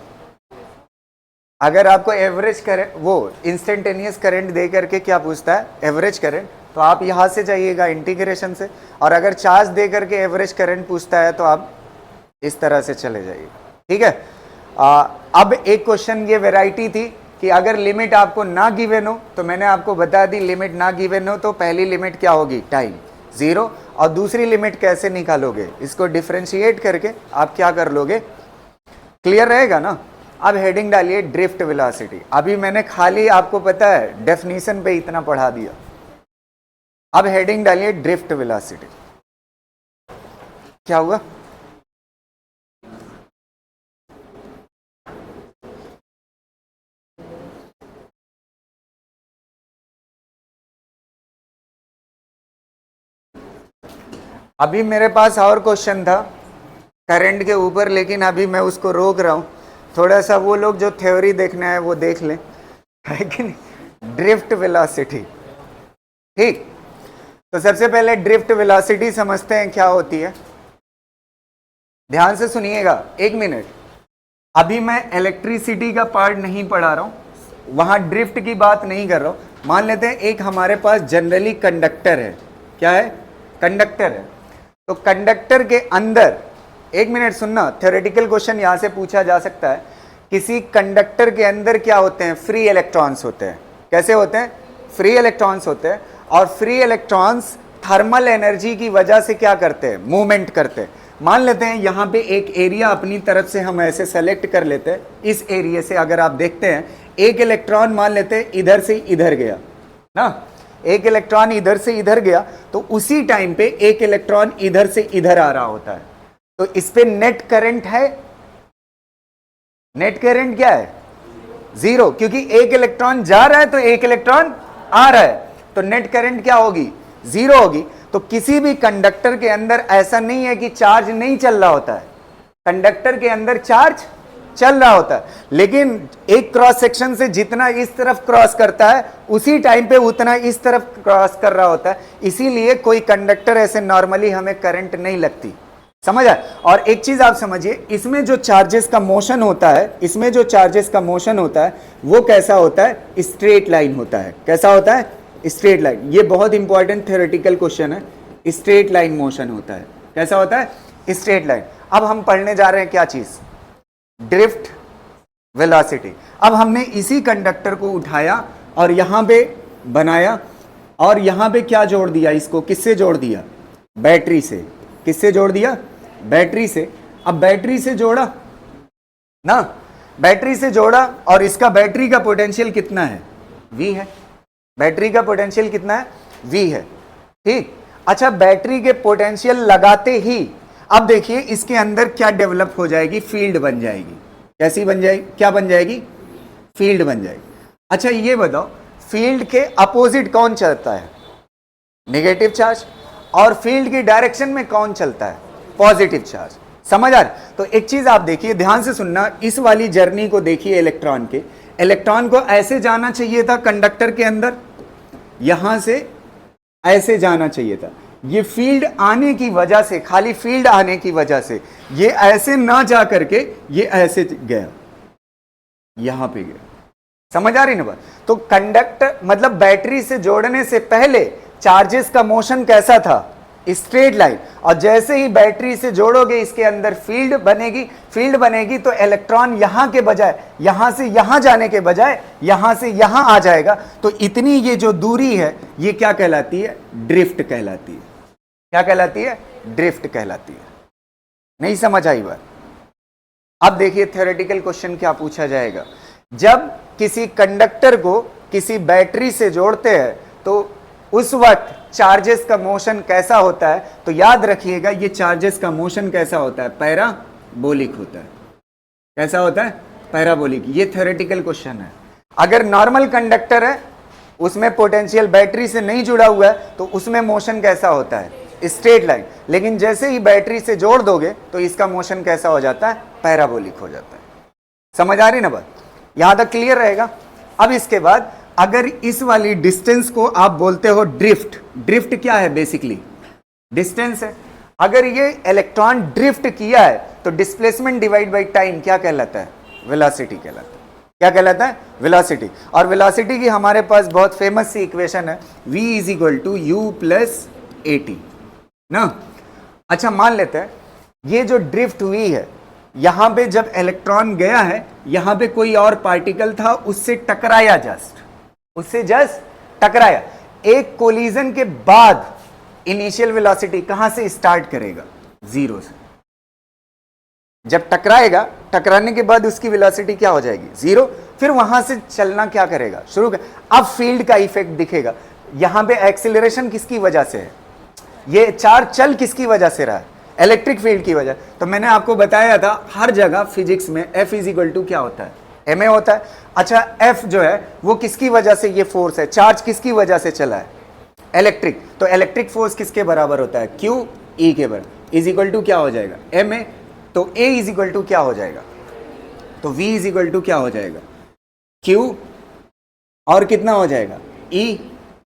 अगर आपको एवरेज करंट, वो इंस्टेंटेनियस करंट दे करके क्या पूछता है? एवरेज करंट, तो आप यहां से जाइएगा इंटीग्रेशन से। और अगर चार्ज दे करके एवरेज करंट पूछता है तो आप इस तरह से चले जाइएगा, ठीक है। अब एक क्वेश्चन, ये वैरायटी थी कि अगर लिमिट आपको ना गिवन हो, तो मैंने आपको बता दी लिमिट ना गिवन हो तो पहली लिमिट क्या होगी? टाइम 0। और दूसरी लिमिट कैसे निकालोगे? इसको डिफरेंशिएट करके आप क्या कर लोगे? क्लियर रहेगा ना? अब हेडिंग डालिए ड्रिफ्ट वेलोसिटी। अभी मैंने खाली आपको पता है डेफिनेशन पे इतना पढ़ा दिया। अब हेडिंग डालिए ड्रिफ्ट वेलोसिटी। क्या हुआ? अभी मेरे पास और क्वेश्चन था करंट के ऊपर, लेकिन अभी मैं उसको रोक रहा हूं। थोड़ा सा वो लोग जो थ्योरी देखना है वो देख लें, है कि नहीं? ड्रिफ्ट वेलोसिटी, ठीक। तो सबसे पहले ड्रिफ्ट वेलोसिटी समझते हैं क्या होती है। ध्यान से सुनिएगा, 1 मिनट। अभी मैं इलेक्ट्रिसिटी का पार्ट नहीं पढ़ा रहा हूं, वहां ड्रिफ्ट की बात नहीं कर रहा हूं। मान लेते हैं एक हमारे पास जनरली कंडक्टर है। क्या है? कंडक्टर है। तो कंडक्टर के अंदर, 1 मिनट सुनना, थ्योरेटिकल क्वेश्चन यहां से पूछा जा सकता है। किसी कंडक्टर के अंदर क्या होते हैं? फ्री इलेक्ट्रॉन्स होते हैं। कैसे होते हैं? फ्री इलेक्ट्रॉन्स होते हैं। और फ्री इलेक्ट्रॉन्स थर्मल एनर्जी की वजह से क्या करते हैं? मूवमेंट करते हैं। मान लेते हैं यहां पे एक एरिया अपनी तरफ से हम ऐसे सेलेक्ट कर लेते हैं। इस एरिया से अगर आप देखते हैं, एक इलेक्ट्रॉन मान लेते हैं इधर से इधर गया ना, एक इलेक्ट्रॉन इधर से इधर गया, तो उसी टाइम पे एक इलेक्ट्रॉन इधर से इधर आ रहा होता है। तो इस पे नेट करंट है। नेट करंट क्या है? 0, क्योंकि एक इलेक्ट्रॉन जा रहा है तो एक इलेक्ट्रॉन आ रहा है, तो नेट करंट क्या होगी? 0 होगी। तो किसी भी कंडक्टर के अंदर ऐसा नहीं है कि चार्ज नहीं चल रहा होता है, कंडक्टर के अंदर चार्ज चल रहा होता है, लेकिन एक क्रॉस सेक्शन से जितना इस तरफ क्रॉस करता है उसी टाइम पे उतना इस तरफ क्रॉस कर रहा होता है। इसीलिए कोई कंडक्टर ऐसे नॉर्मली हमें करंट नहीं लगती। समझ आए? और एक चीज आप समझिए, इसमें जो चार्जेस का मोशन होता है, इसमें जो चार्जेस का मोशन होता है वो कैसा होता है? स्ट्रेट लाइन होता है। कैसा होता है? Straight line. ये बहुत इंपॉर्टेंट थ्योरेटिकल क्वेश्चन है। स्ट्रेट लाइन मोशन होता है। कैसा होता है? Straight line. अब हम पढ़ने जा रहे हैं क्या चीज? Drift velocity. अब हमने इसी कंडक्टर को उठाया और यहां पे बनाया, और यहां पे क्या जोड़ दिया? इसको किससे जोड़ दिया? बैटरी से। किससे जोड़ दिया? बैटरी से। अब बैटरी से जोड़ा ना, बैटरी से जोड़ा, और इसका बैटरी का पोटेंशियल कितना है? V है। बैटरी का पोटेंशियल कितना है? V है, ठीक। अच्छा, बैटरी के पोटेंशियल लगाते ही अब देखिए इसके अंदर क्या डेवलप हो जाएगी? फील्ड बन जाएगी। कैसी बन जाएगी? क्या बन जाएगी? फील्ड बन जाएगी। अच्छा ये बताओ, फील्ड के अपोजिट कौन चलता है? Negative charge. और फील्ड की डायरेक्शन में कौन चलता है? Positive charge. समझ आ रहा? तो एक चीज आप देखिए, ध्यान से सुनना, इस वाली जर्नी को देखिए इलेक्ट्रॉन के। इलेक्ट्रॉन को ऐसे जाना चाहिए था कंडक्टर के अंदर, यहां से ऐसे जाना चाहिए था। ये फील्ड आने की वजह से, खाली फील्ड आने की वजह से ये ऐसे ना जा करके ये ऐसे गया, यहां पे गया। समझ आ रही ना बात? तो कंडक्टर मतलब बैटरी से जोड़ने से पहले चार्जेस का मोशन कैसा था? Straight line. और जैसे ही बैटरी से जोड़ोगे इसके अंदर फील्ड बनेगी। फील्ड बनेगी तो इलेक्ट्रॉन यहां के बजाय, यहां से यहां जाने के बजाय यहां से यहां आ जाएगा। तो इतनी ये जो दूरी है ये क्या कहलाती है? ड्रिफ्ट कहलाती है। क्या कहलाती है? ड्रिफ्ट कहलाती है। नहीं समझ आई बात? अब देखिए थ्योरेटिकल क्वेश्चन क्या पूछा जाएगा। जब किसी कंडक्टर को किसी बैटरी से जोड़ते हैं तो उस वक्त चार्जेस का मोशन कैसा होता है, तो याद रखिएगा ये चार्जेस का मोशन कैसा होता है, पैराबोलिक होता है। कैसा होता है? पैराबोलिक। ये थ्योरेटिकल क्वेश्चन है। अगर नॉर्मल कंडक्टर है, उसमें पोटेंशियल बैटरी से नहीं जुड़ा हुआ है, तो उसमें मोशन कैसा होता है, स्ट्रेट लाइन। लेकिन जैसे ही बैटरी से जोड़ दोगे तो इसका मोशन कैसा हो जाता है, पैराबोलिक हो जाता है। समझ आ रही ना बात? यहां तक क्लियर रहेगा। अब इसके बाद अगर इस वाली डिस्टेंस को आप बोलते हो ड्रिफ्ट। ड्रिफ्ट क्या है? बेसिकली डिस्टेंस है। अगर ये इलेक्ट्रॉन ड्रिफ्ट किया है तो डिस्प्लेसमेंट डिवाइड बाई टाइम क्या कहलाता है? वेलोसिटी कहलाता है। क्या कहलाता है? वेलोसिटी। और वेलोसिटी की हमारे पास बहुत फेमस सी इक्वेशन है, v is equal to U plus A T ना। अच्छा, मान लेते हैं ये जो ड्रिफ्ट हुई है, यहां पे जब इलेक्ट्रॉन गया है, यहां पे कोई और पार्टिकल था, उससे टकराया, उससे जस्ट टकराया। एक कोलिजन के बाद इनिशियल वेलोसिटी कहां से स्टार्ट करेगा? जीरो से। जब टकराएगा, टकराने के बाद उसकी वेलोसिटी क्या हो जाएगी? जीरो। फिर वहां से चलना क्या करेगा? शुरू कर। अब फील्ड का इफेक्ट दिखेगा। यहां पे एक्सीलरेशन किसकी वजह से है? ये चार्ज चल किसकी वजह से रहा है? इलेक्ट्रिक फील्ड की वजह। तो मैंने आपको बताया था हर जगह फिजिक्स में F इज इक्वल टू क्या होता है? ma होता है। अच्छा, F जो है वो किसकी वजह से ये फोर्स है? चार्ज किसकी वजह से चला है? इलेक्ट्रिक। तो इलेक्ट्रिक फोर्स किसके बराबर होता है? Q E के बराबर। इज इक्वल टू क्या हो जाएगा? ma। तो A इज इक्वल टू क्या हो जाएगा? तो V इज इक्वल टू क्या हो जाएगा? Q और कितना हो जाएगा? E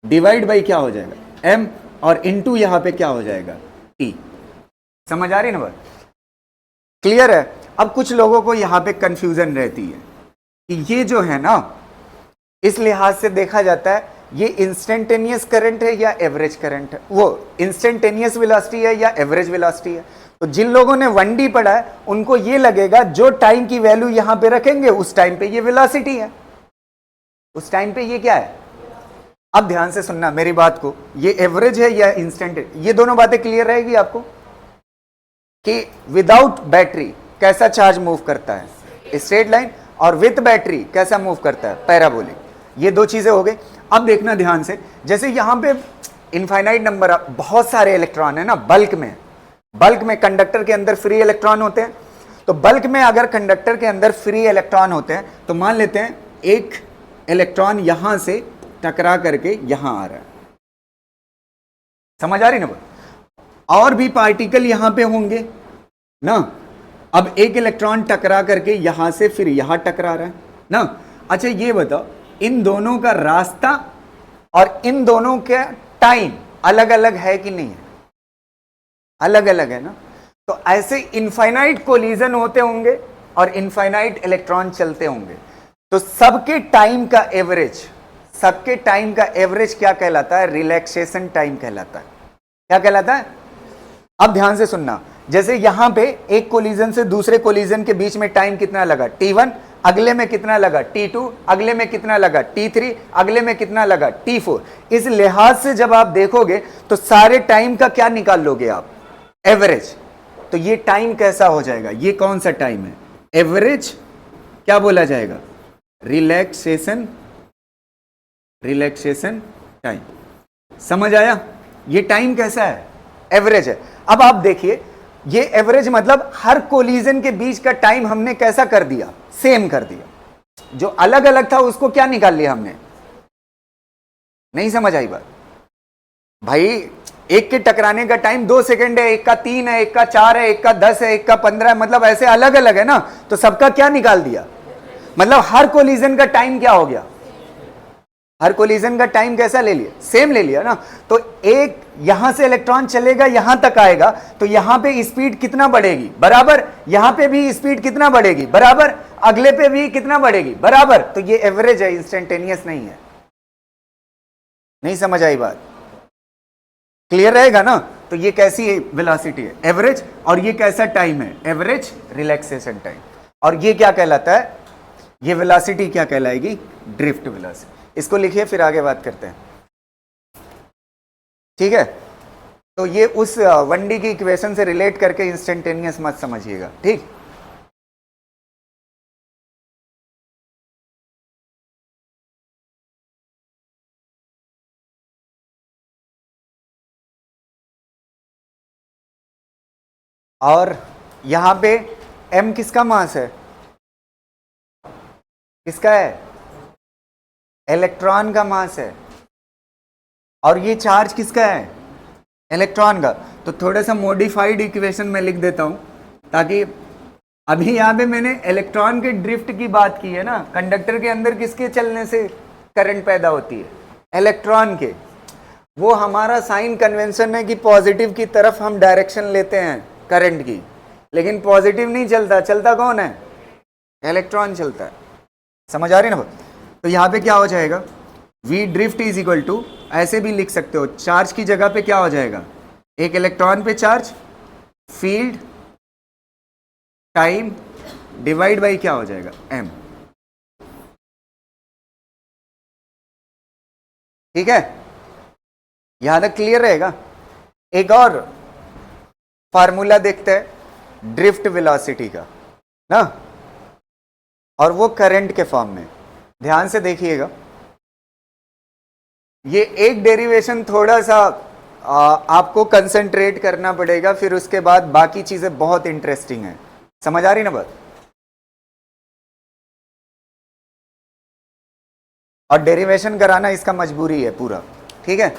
डिवाइड बाई क्या हो जाएगा? M और इनटू यहां पे क्या हो जाएगा? T। समझ आ रही ना बात? क्लियर है? अब कुछ लोगों को यहां पे कंफ्यूजन रहती है कि ये जो है ना, इस लिहाज से देखा जाता है ये इंस्टेंटेनियस करंट है या एवरेज करंट है, वो इंस्टेंटेनियस वेलोसिटी है या एवरेज वेलोसिटी है। तो जिन लोगों ने 1D पढ़ा है उनको ये लगेगा जो टाइम की वैल्यू यहां पे रखेंगे उस टाइम पे ये वेलोसिटी है, उस टाइम पे ये क्या है। अब ध्यान से सुनना मेरी बात को, ये एवरेज है या इंस्टेंट, ये दोनों बातें क्लियर रहेगी आपको कि विदाउट बैटरी कैसा चार्ज मूव करता है, स्ट्रेट लाइन, और विथ बैटरी कैसा मूव करता है, पैराबोलिक। ये दो चीजें हो गई। अब देखना ध्यान से, जैसे यहां पे इनफाइनाइट नंबर बहुत सारे इलेक्ट्रॉन है ना, बल्क में कंडक्टर के अंदर फ्री इलेक्ट्रॉन होते हैं। तो बल्क में अगर कंडक्टर के अंदर फ्री इलेक्ट्रॉन होते हैं तो मान लेते हैं एक इलेक्ट्रॉन यहां से टकरा करके यहां आ रहा है। समझ आ रही ना? और भी पार्टिकल यहां पे होंगे ना। अब एक इलेक्ट्रॉन टकरा करके यहां से फिर यहां टकरा रहा है ना। अच्छा, ये बताओ इन दोनों का रास्ता और इन दोनों का टाइम अलग अलग है कि नहीं है? अलग अलग है ना। तो ऐसे इनफाइनाइट कोलिजन होते होंगे और इनफाइनाइट इलेक्ट्रॉन चलते होंगे। तो सबके टाइम का एवरेज क्या कहलाता है? रिलैक्सेशन टाइम कहलाता है। क्या कहलाता है? अब ध्यान से सुनना, जैसे यहां पे एक कोलिजन से दूसरे कोलिजन के बीच में टाइम कितना लगा? T1, अगले में कितना लगा? T2, अगले में कितना लगा? T3, अगले में कितना लगा? T4। इस लिहाज से जब आप देखोगे तो सारे टाइम का क्या निकाल लोगे आप? एवरेज। तो ये टाइम कैसा हो जाएगा? ये कौन सा टाइम है? एवरेज क्या बोला जाएगा? Relaxation time. समझ आया? ये टाइम कैसा है? एवरेज है। अब आप देखिए, ये एवरेज मतलब हर कोलिजन के बीच का टाइम हमने कैसा कर दिया? सेम कर दिया। जो अलग अलग था उसको क्या निकाल लिया हमने? नहीं समझ आई बात? भाई एक के टकराने का टाइम 2 सेकंड है, एक का 3 है, एक का 4 है, एक का 10 है, एक का 15 है, मतलब ऐसे अलग अलग है ना। तो सबका क्या निकाल दिया? मतलब हर कोलिजन का टाइम क्या हो गया? हर कोलिजन का टाइम कैसा ले लिया? सेम ले लिया ना। तो एक यहां से इलेक्ट्रॉन चलेगा, यहां तक आएगा, तो यहां पे स्पीड कितना बढ़ेगी? बराबर। यहां पे भी स्पीड कितना बढ़ेगी? बराबर। अगले पे भी कितना बढ़ेगी? बराबर। तो ये एवरेज है, इंस्टेंटेनियस नहीं है। नहीं समझ आई बात? क्लियर रहेगा ना? तो ये कैसी वेलोसिटी है? एवरेज। और ये कैसा टाइम है? Average relaxation time. और ये क्या कहलाता है? ये वेलोसिटी क्या कहलाएगी? Drift velocity. इसको लिखिए, फिर आगे बात करते हैं। ठीक है? तो ये उस 1D की इक्वेशन से रिलेट करके इंस्टेंटेनियस मत समझिएगा, ठीक? और यहां पे m किसका मास है, किसका है, इलेक्ट्रॉन का मास है, और ये चार्ज किसका है, इलेक्ट्रॉन का। तो थोड़ा सा मॉडिफाइड इक्वेशन में लिख देता हूं, ताकि अभी यहां पे मैंने इलेक्ट्रॉन के ड्रिफ्ट की बात की है ना, कंडक्टर के अंदर किसके चलने से करंट पैदा होती है, इलेक्ट्रॉन के। वो हमारा साइन कन्वेंशन है कि पॉजिटिव की तरफ हम डायरेक्शन लेते हैं करंट की, लेकिन पॉजिटिव नहीं चलता, चलता कौन है, इलेक्ट्रॉन चलता है। समझ आ रही ना। तो यहां पे क्या हो जाएगा, v drift is equal to, ऐसे भी लिख सकते हो, चार्ज की जगह पे क्या हो जाएगा, एक इलेक्ट्रॉन पे charge, field time divide by क्या हो जाएगा, m। ठीक है, यहां तक क्लियर रहेगा। एक और फार्मूला देखते हैं ड्रिफ्ट वेलोसिटी का ना, और वो करंट के फॉर्म में। ध्यान से देखिएगा, ये एक डेरिवेशन थोड़ा सा आपको कंसंट्रेट करना पड़ेगा, फिर उसके बाद बाकी चीजें बहुत इंटरेस्टिंग है। समझ आ रही ना बात। और डेरिवेशन कराना इसका मजबूरी है पूरा, ठीक है।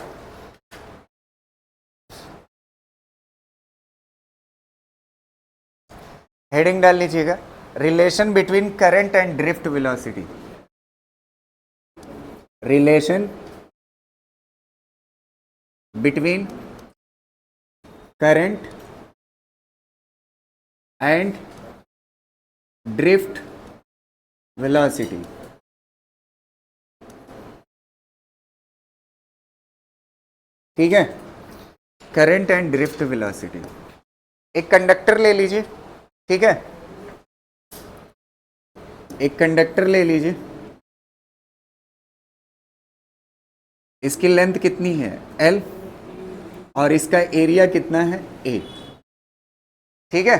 हेडिंग डाल लीजिएगा, relation between current and drift velocity. Relation between current and drift velocity. ठीक है, करंट एंड ड्रिफ्ट वेलोसिटी। एक कंडक्टर ले लीजिए, ठीक है, एक कंडक्टर ले लीजिए, इसकी लेंथ कितनी है L, और इसका एरिया कितना है A। ठीक है,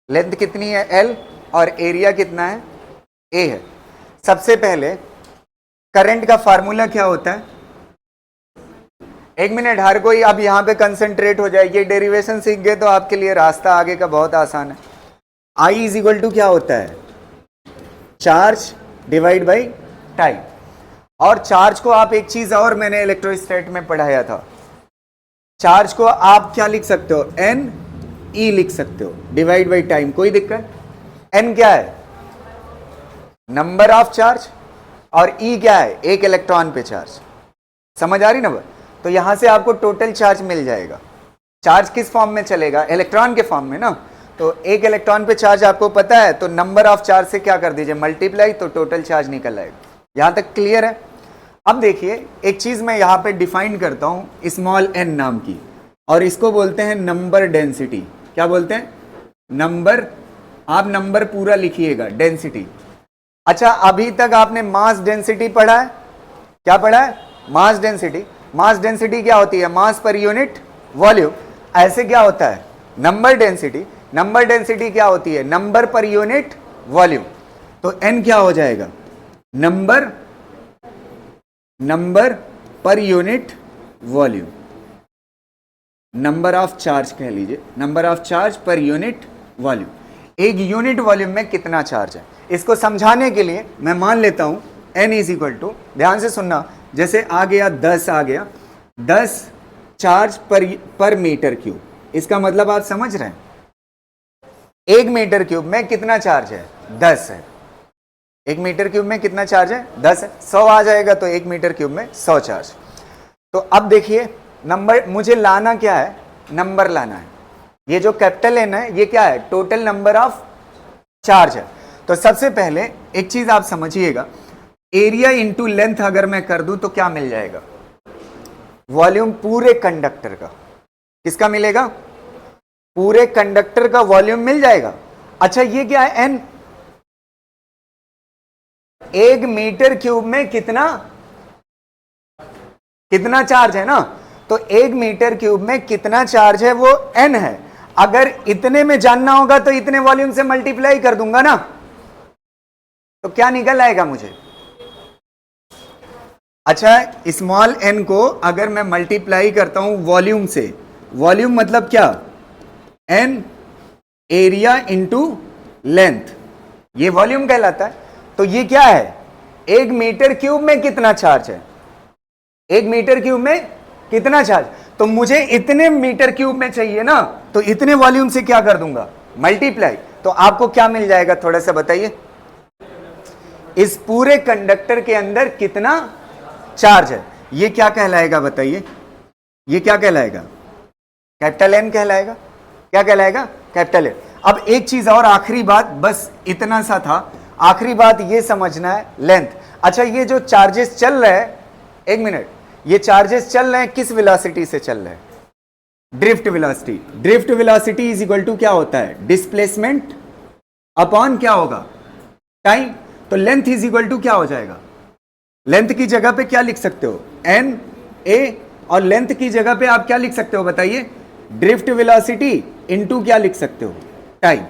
लेंथ कितनी है L और एरिया कितना है A है। सबसे पहले करंट का फार्मूला क्या होता है, एक मिनट, हर कोई अब यहां पे कंसंट्रेट हो जाए। ये डेरिवेशन सीख गए तो आपके लिए रास्ता आगे का बहुत आसान है। I इज इक्वल टू क्या होता है, चार्ज डिवाइड बाई टाइम। और चार्ज को आप, एक चीज और मैंने इलेक्ट्रोस्टैट में पढ़ाया था, चार्ज को आप क्या लिख सकते हो, एन ई लिख सकते हो, डिवाइड बाई टाइम, कोई दिक्कत। एन क्या है, नंबर ऑफ चार्ज, और ई क्या है, एक इलेक्ट्रॉन पे चार्ज। समझ आ रही ना। तो यहां से आपको टोटल चार्ज मिल जाएगा। चार्ज किस फॉर्म में चलेगा, इलेक्ट्रॉन के फॉर्म में ना। तो एक इलेक्ट्रॉन पे चार्ज आपको पता है, तो नंबर ऑफ चार्ज से क्या कर दीजिए, मल्टीप्लाई, तो टोटल चार्ज निकल आएगा। यहां तक क्लियर है। अब देखिए, एक चीज मैं यहां पे डिफाइन करता हूं स्मॉल n नाम की, और इसको बोलते हैं नंबर डेंसिटी। क्या बोलते हैं, नंबर, आप नंबर पूरा लिखिएगा, डेंसिटी। अच्छा, अभी तक आपने मास डेंसिटी पढ़ा है, क्या पढ़ा है, मास डेंसिटी। मास डेंसिटी क्या होती है, मास पर यूनिट वॉल्यूम। ऐसे क्या होता है, नंबर डेंसिटी। नंबर डेंसिटी क्या होती है, नंबर पर यूनिट वॉल्यूम। तो n क्या हो जाएगा, number per unit volume, number of charge कह लीजिए, number of charge per unit volume. एक यूनिट वॉल्यूम में कितना चार्ज है, इसको समझाने के लिए मैं मान लेता हूं n इज इक्वल टू, ध्यान से सुनना, जैसे आ गया 10, आ गया 10 चार्ज पर मीटर क्यूब। इसका मतलब आप समझ रहे हैं, एक मीटर क्यूब में कितना चार्ज है, 10 है। एक मीटर क्यूब में कितना चार्ज है, 10 है। 100 आ जाएगा तो एक मीटर क्यूब में 100 चार्ज। तो अब देखिए, नंबर मुझे लाना क्या है, नंबर लाना है। ये जो कैपिटल एन है, ये क्या है, टोटल नंबर ऑफ चार्ज है। तो सबसे पहले एक चीज आप समझिएगा, एरिया इंटू लेंथ अगर मैं कर दूं तो क्या मिल जाएगा, वॉल्यूम पूरे कंडक्टर का। किसका मिलेगा, पूरे कंडक्टर का वॉल्यूम मिल जाएगा। अच्छा, ये क्या है, एन। एक मीटर क्यूब में कितना चार्ज है ना, तो एक मीटर क्यूब में कितना चार्ज है वो n है। अगर इतने में जानना होगा तो इतने वॉल्यूम से मल्टीप्लाई कर दूंगा ना, तो क्या निकल आएगा मुझे। अच्छा, स्मॉल n को अगर मैं मल्टीप्लाई करता हूं वॉल्यूम से, वॉल्यूम मतलब क्या, n एरिया इंटू लेंथ, ये वॉल्यूम कहलाता है। तो ये क्या है, 1 मीटर क्यूब में कितना चार्ज है, 1 मीटर क्यूब में कितना चार्ज, तो मुझे इतने मीटर क्यूब में चाहिए ना, तो इतने वॉल्यूम से क्या कर दूंगा, मल्टीप्लाई। तो आपको क्या मिल जाएगा, थोड़ा सा बताइए, इस पूरे कंडक्टर के अंदर कितना चार्ज है, ये क्या कहलाएगा बताइए, ये क्या कहलाएगा, कैपिटल एन कहलाएगा। क्या कहलाएगा, कैपिटल एन। अब एक चीज और, आखिरी बात, बस इतना सा था, आखिरी बात ये समझना है, लेंथ। अच्छा, ये जो चार्जेस चल रहे हैं, एक मिनट, ये चार्जेस चल रहे हैं किस वेलोसिटी से चल रहे हैं, drift velocity. Drift velocity is equal to क्या होता है, डिस्प्लेसमेंट अपॉन क्या होगा, टाइम। तो लेंथ इज इक्वल टू क्या हो जाएगा, लेंथ की जगह पे क्या लिख सकते हो, एन ए, और लेंथ की जगह पे आप क्या लिख सकते हो बताइए, ड्रिफ्ट वेलोसिटी इनटू क्या लिख सकते हो, टाइम।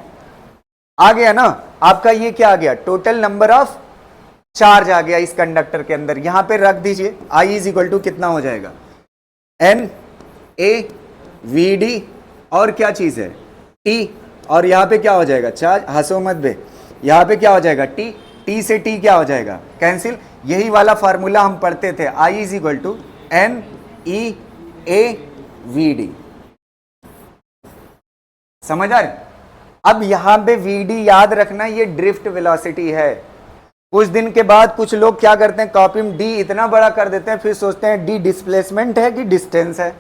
आ गया ना आपका, ये क्या आ गया, टोटल नंबर ऑफ चार्ज आ गया इस कंडक्टर के अंदर। यहां पे रख दीजिए, आई इज इक्वल टू कितना हो जाएगा, एन ए वी डी, और क्या चीज है, टी, और यहां पे क्या हो जाएगा, चार्ज, हंसो मत बे, यहां पे क्या हो जाएगा, टी, टी से टी क्या हो जाएगा, कैंसिल। यही वाला फार्मूला हम पढ़ते थे, I is equal to N E A V D, समझ आ रहे। अब यहां पे वी डी याद रखना, ये ड्रिफ्ट वेलोसिटी है। कुछ दिन के बाद कुछ लोग क्या करते हैं, कॉपी में डी इतना बड़ा कर देते हैं, फिर सोचते हैं डी डिस्प्लेसमेंट है कि डिस्टेंस है,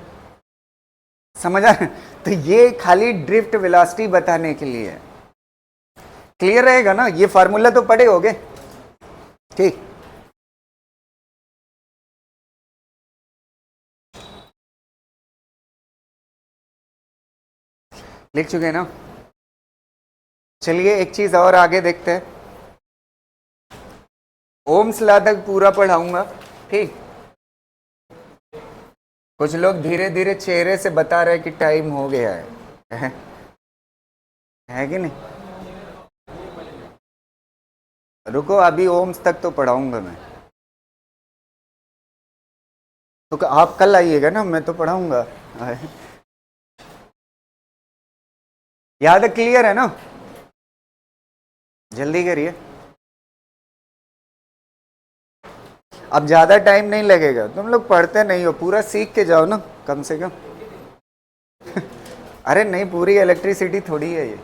समझ आ रहे। तो ये खाली ड्रिफ्ट वेलोसिटी बताने के लिए है, क्लियर रहेगा ना, ये फार्मूला तो पढ़े होगे, ठीक। लिख चुके हैं ना, चलिए एक चीज और आगे देखते हैं। ओम्स लॉ तक पूरा पढ़ाऊंगा, ठीक। कुछ लोग धीरे धीरे चेहरे से बता रहे कि टाइम हो गया है कि नहीं, रुको अभी ओम्स तक तो पढ़ाऊंगा मैं, तो आप कल आइएगा ना, मैं तो पढ़ाऊंगा। याद है, क्लियर है ना, जल्दी करिए, अब ज्यादा टाइम नहीं लगेगा, तुम लोग पढ़ते नहीं हो, पूरा सीख के जाओ ना कम से कम। अरे नहीं, पूरी इलेक्ट्रिसिटी थोड़ी है ये,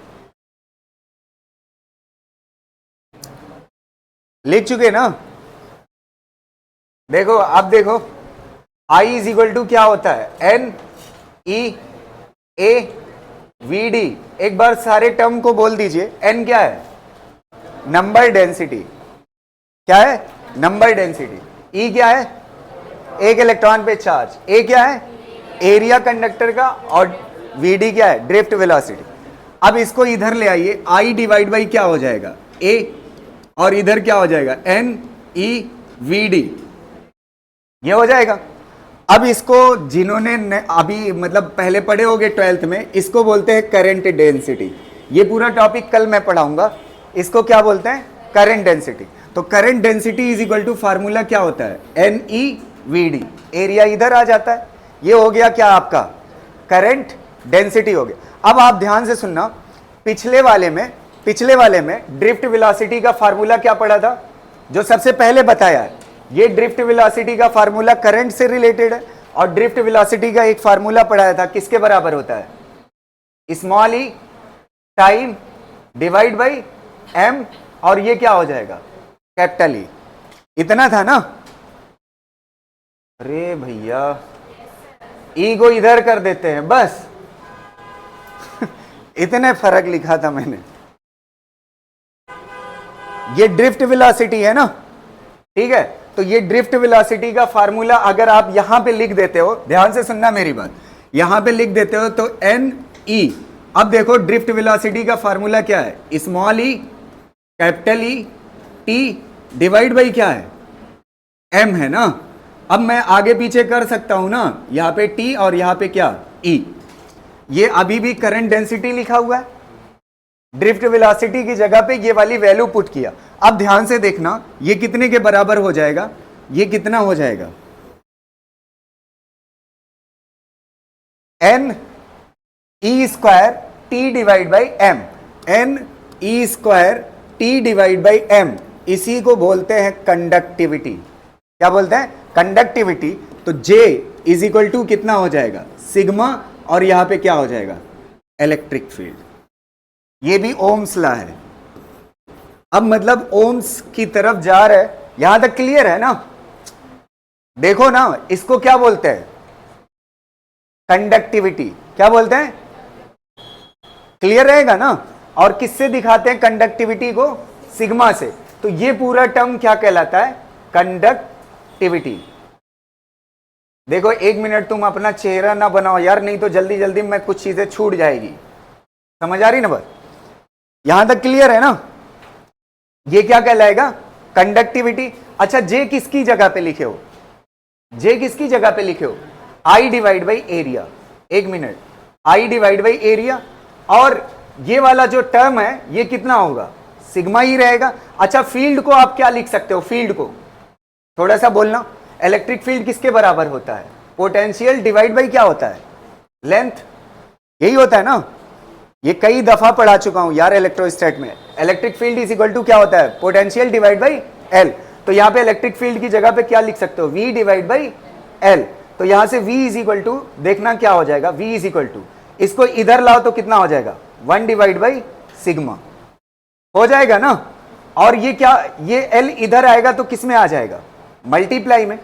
लिख चुके ना। देखो अब देखो, I इज इक्वल टू क्या होता है, N E A V D. एक बार सारे टर्म को बोल दीजिए, एन क्या है, नंबर डेंसिटी, क्या है, नंबर डेंसिटी। ई क्या है, एक इलेक्ट्रॉन पे चार्ज, ए क्या है, एरिया कंडक्टर का, और वी डी क्या है, ड्रिफ्ट वेलोसिटी। अब इसको इधर ले आइए, आई डिवाइड बाई क्या हो जाएगा, ए, और इधर क्या हो जाएगा, एन ई वी डी, ये हो जाएगा। अब इसको जिन्होंने अभी मतलब पहले पढ़े होंगे 12th में, इसको बोलते हैं करंट डेंसिटी। ये पूरा टॉपिक कल मैं पढ़ाऊंगा, इसको क्या बोलते हैं, करंट डेंसिटी। तो current density is equal to formula क्या होता है, N E V D, area इधर आ जाता है, ये हो गया क्या आपका करंट डेंसिटी हो गया। अब आप ध्यान से सुनना, पिछले वाले में ड्रिफ्ट वेलोसिटी का फार्मूला क्या पढ़ा था, जो सबसे पहले बताया है, ये ड्रिफ्ट वेलोसिटी का फार्मूला करंट से रिलेटेड है, और ड्रिफ्ट वेलोसिटी का एक फार्मूला पढ़ाया था, किसके बराबर होता है, small E time divide by M, और ये क्या हो जाएगा, कैपिटल ई। इतना था ना, अरे भैया ई को इधर कर देते हैं बस। इतने फर्क लिखा था मैंने, ये ड्रिफ्ट वेलोसिटी है ना, ठीक है। तो ये ड्रिफ्ट वेलोसिटी का फार्मूला अगर आप यहां पे लिख देते हो, ध्यान से सुनना मेरी बात, यहां पे लिख देते हो तो एन ई। अब देखो ड्रिफ्ट वेलोसिटी का फार्मूला क्या है, small E capital E T divide by क्या है, एम है ना। अब मैं आगे पीछे कर सकता हूं ना, यहां पे टी और यहां पे क्या, ई। ये अभी भी करंट डेंसिटी लिखा हुआ है, ड्रिफ्ट वेलोसिटी की जगह पे ये वाली वैल्यू पुट किया। अब ध्यान से देखना, ये कितने के बराबर हो जाएगा, ये कितना हो जाएगा, N E square T divide by M, N E square T divide by M, इसी को बोलते हैं कंडक्टिविटी। क्या बोलते हैं? कंडक्टिविटी। तो J इज इक्वल टू कितना हो जाएगा? सिग्मा, और यहां पे क्या हो जाएगा? Electric field. ये भी ओम्स लॉ है। अब मतलब ओम्स की तरफ जा रहा है, यहां तक क्लियर है ना? देखो ना, इसको क्या बोलते हैं? कंडक्टिविटी। क्या बोलते हैं? क्लियर रहेगा ना? और किससे दिखाते हैं कंडक्टिविटी को? सिग्मा से। तो ये पूरा टर्म क्या कहलाता है? कंडक्टिविटी। देखो 1 मिनट तुम अपना चेहरा ना बनाओ यार, नहीं तो जल्दी जल्दी में कुछ चीजें छूट जाएगी। समझ आ रही ना बात? यहां तक क्लियर है ना? ये क्या कहलाएगा? कंडक्टिविटी। अच्छा, जे किसकी जगह पे लिखे हो? जे किसकी जगह पे लिखे हो? I divide by area. 1 minute, I divide by area, और ये वाला जो टर्म है ये कितना होगा? सिग्मा ही रहेगा। अच्छा, फील्ड को आप क्या लिख सकते हो? फील्ड को थोड़ा सा बोलना। इलेक्ट्रिक फील्ड किसके बराबर होता है? पोटेंशियल डिवाइड बाई क्या होता है? लेंथ। यही होता है ना? ये कई दफा पढ़ा चुका हूं यार इलेक्ट्रोस्टैट में। Electric field is equal to क्या होता है? Potential divide by L. तो यहां पे इलेक्ट्रिक फील्ड की जगह पे क्या लिख सकते हो? V divide by L. तो यहां से V इज इक्वल टू, देखना क्या हो जाएगा? V इज इक्वल टू, इसको इधर लाओ तो कितना हो जाएगा? 1 डिवाइड बाई सिग्मा हो जाएगा ना? और ये क्या, ये L इधर आएगा तो किस में आ जाएगा? मल्टीप्लाई में।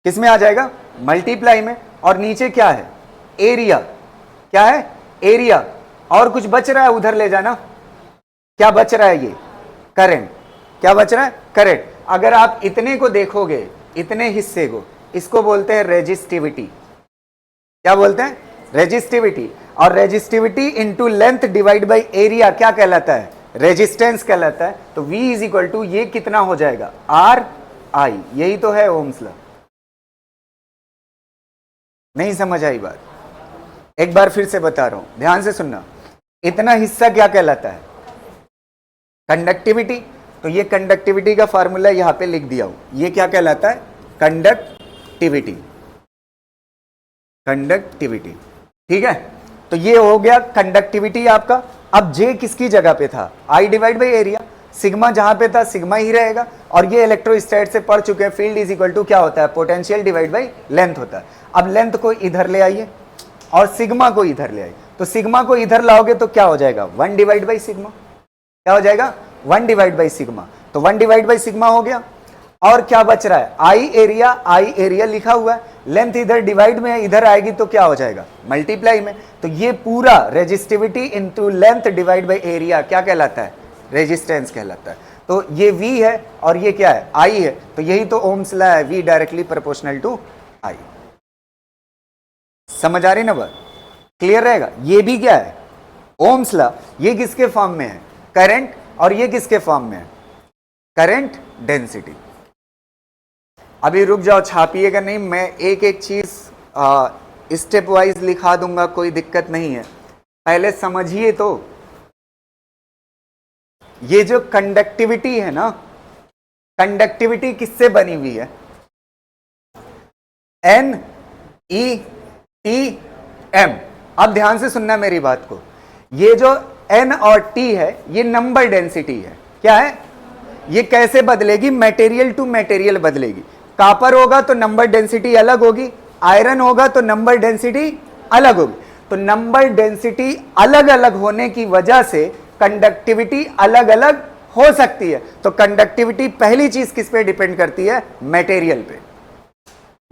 किस में आ जाएगा? मल्टीप्लाई में। और नीचे क्या है? एरिया। क्या है? एरिया। और कुछ बच रहा है? उधर ले जाना। क्या बच रहा है? ये करंट। क्या बच रहा है? करंट। अगर आप इतने को देखोगे, इतने हिस्से को, इसको बोलते हैं रेजिस्टिविटी। क्या बोलते हैं? रेजिस्टिविटी। और resistivity into length divide by area क्या कहलाता है? रेजिस्टेंस कहलाता है। तो V इज इक्वल टू ये कितना हो जाएगा? R I। यही तो है ओम्स लॉ। नहीं समझ आई बात? एक बार फिर से बता रहा हूं, ध्यान से सुनना। इतना हिस्सा क्या कहलाता है? कंडक्टिविटी। तो ये कंडक्टिविटी का फार्मूला यहां पे लिख दिया हूं। ये क्या कहलाता है? कंडक्टिविटी। कंडक्टिविटी, ठीक है? तो ये हो गया कंडक्टिविटी आपका। अब J किसकी जगह पे था? I divide by area. Sigma जहां पे था सिग्मा ही रहेगा। और ये इलेक्ट्रोस्टैट से पढ़ चुके हैं, फील्ड इज इक्वल टू क्या होता है? पोटेंशियल डिवाइड बाई लेंथ होता है। अब लेंथ को इधर ले आइए और सिग्मा को इधर ले आइए। तो सिग्मा को इधर लाओगे तो क्या हो जाएगा? 1 डिवाइड बाई सिग्मा। क्या हो जाएगा? 1 डिवाइड बाई सिग्मा। तो 1 डिवाइड बाई सिग्मा हो गया। और क्या बच रहा है? आई एरिया लिखा हुआ है। लेंथ इधर डिवाइड में है, इधर आएगी तो क्या हो जाएगा? मल्टीप्लाई में। तो ये पूरा resistivity into length divide by area क्या कहलाता है? रेजिस्टेंस कहलाता है। तो ये V है और ये क्या है? I है। तो यही तो ओम्स लॉ है, V directly proportional to I। समझ आ रही ना बात? क्लियर रहेगा? ये भी क्या है? Ohm's law. ये किसके फॉर्म में है? करंट। और ये किसके फॉर्म में है? Current density. अभी रुक जाओ, छापिएगा नहीं, मैं एक एक चीज स्टेप वाइज लिखा दूंगा, कोई दिक्कत नहीं है। पहले समझिए तो, ये जो कंडक्टिविटी है ना, कंडक्टिविटी किससे बनी हुई है? NETM। अब ध्यान से सुनना मेरी बात को। ये जो N और T है ये नंबर डेंसिटी है। क्या है? ये कैसे बदलेगी? मटेरियल टू मटेरियल बदलेगी। कॉपर होगा तो नंबर डेंसिटी अलग होगी, आयरन होगा तो नंबर डेंसिटी अलग होगी। तो नंबर डेंसिटी अलग अलग होने की वजह से कंडक्टिविटी अलग अलग हो सकती है। तो कंडक्टिविटी पहली चीज किस पे डिपेंड करती है? मटेरियल पे।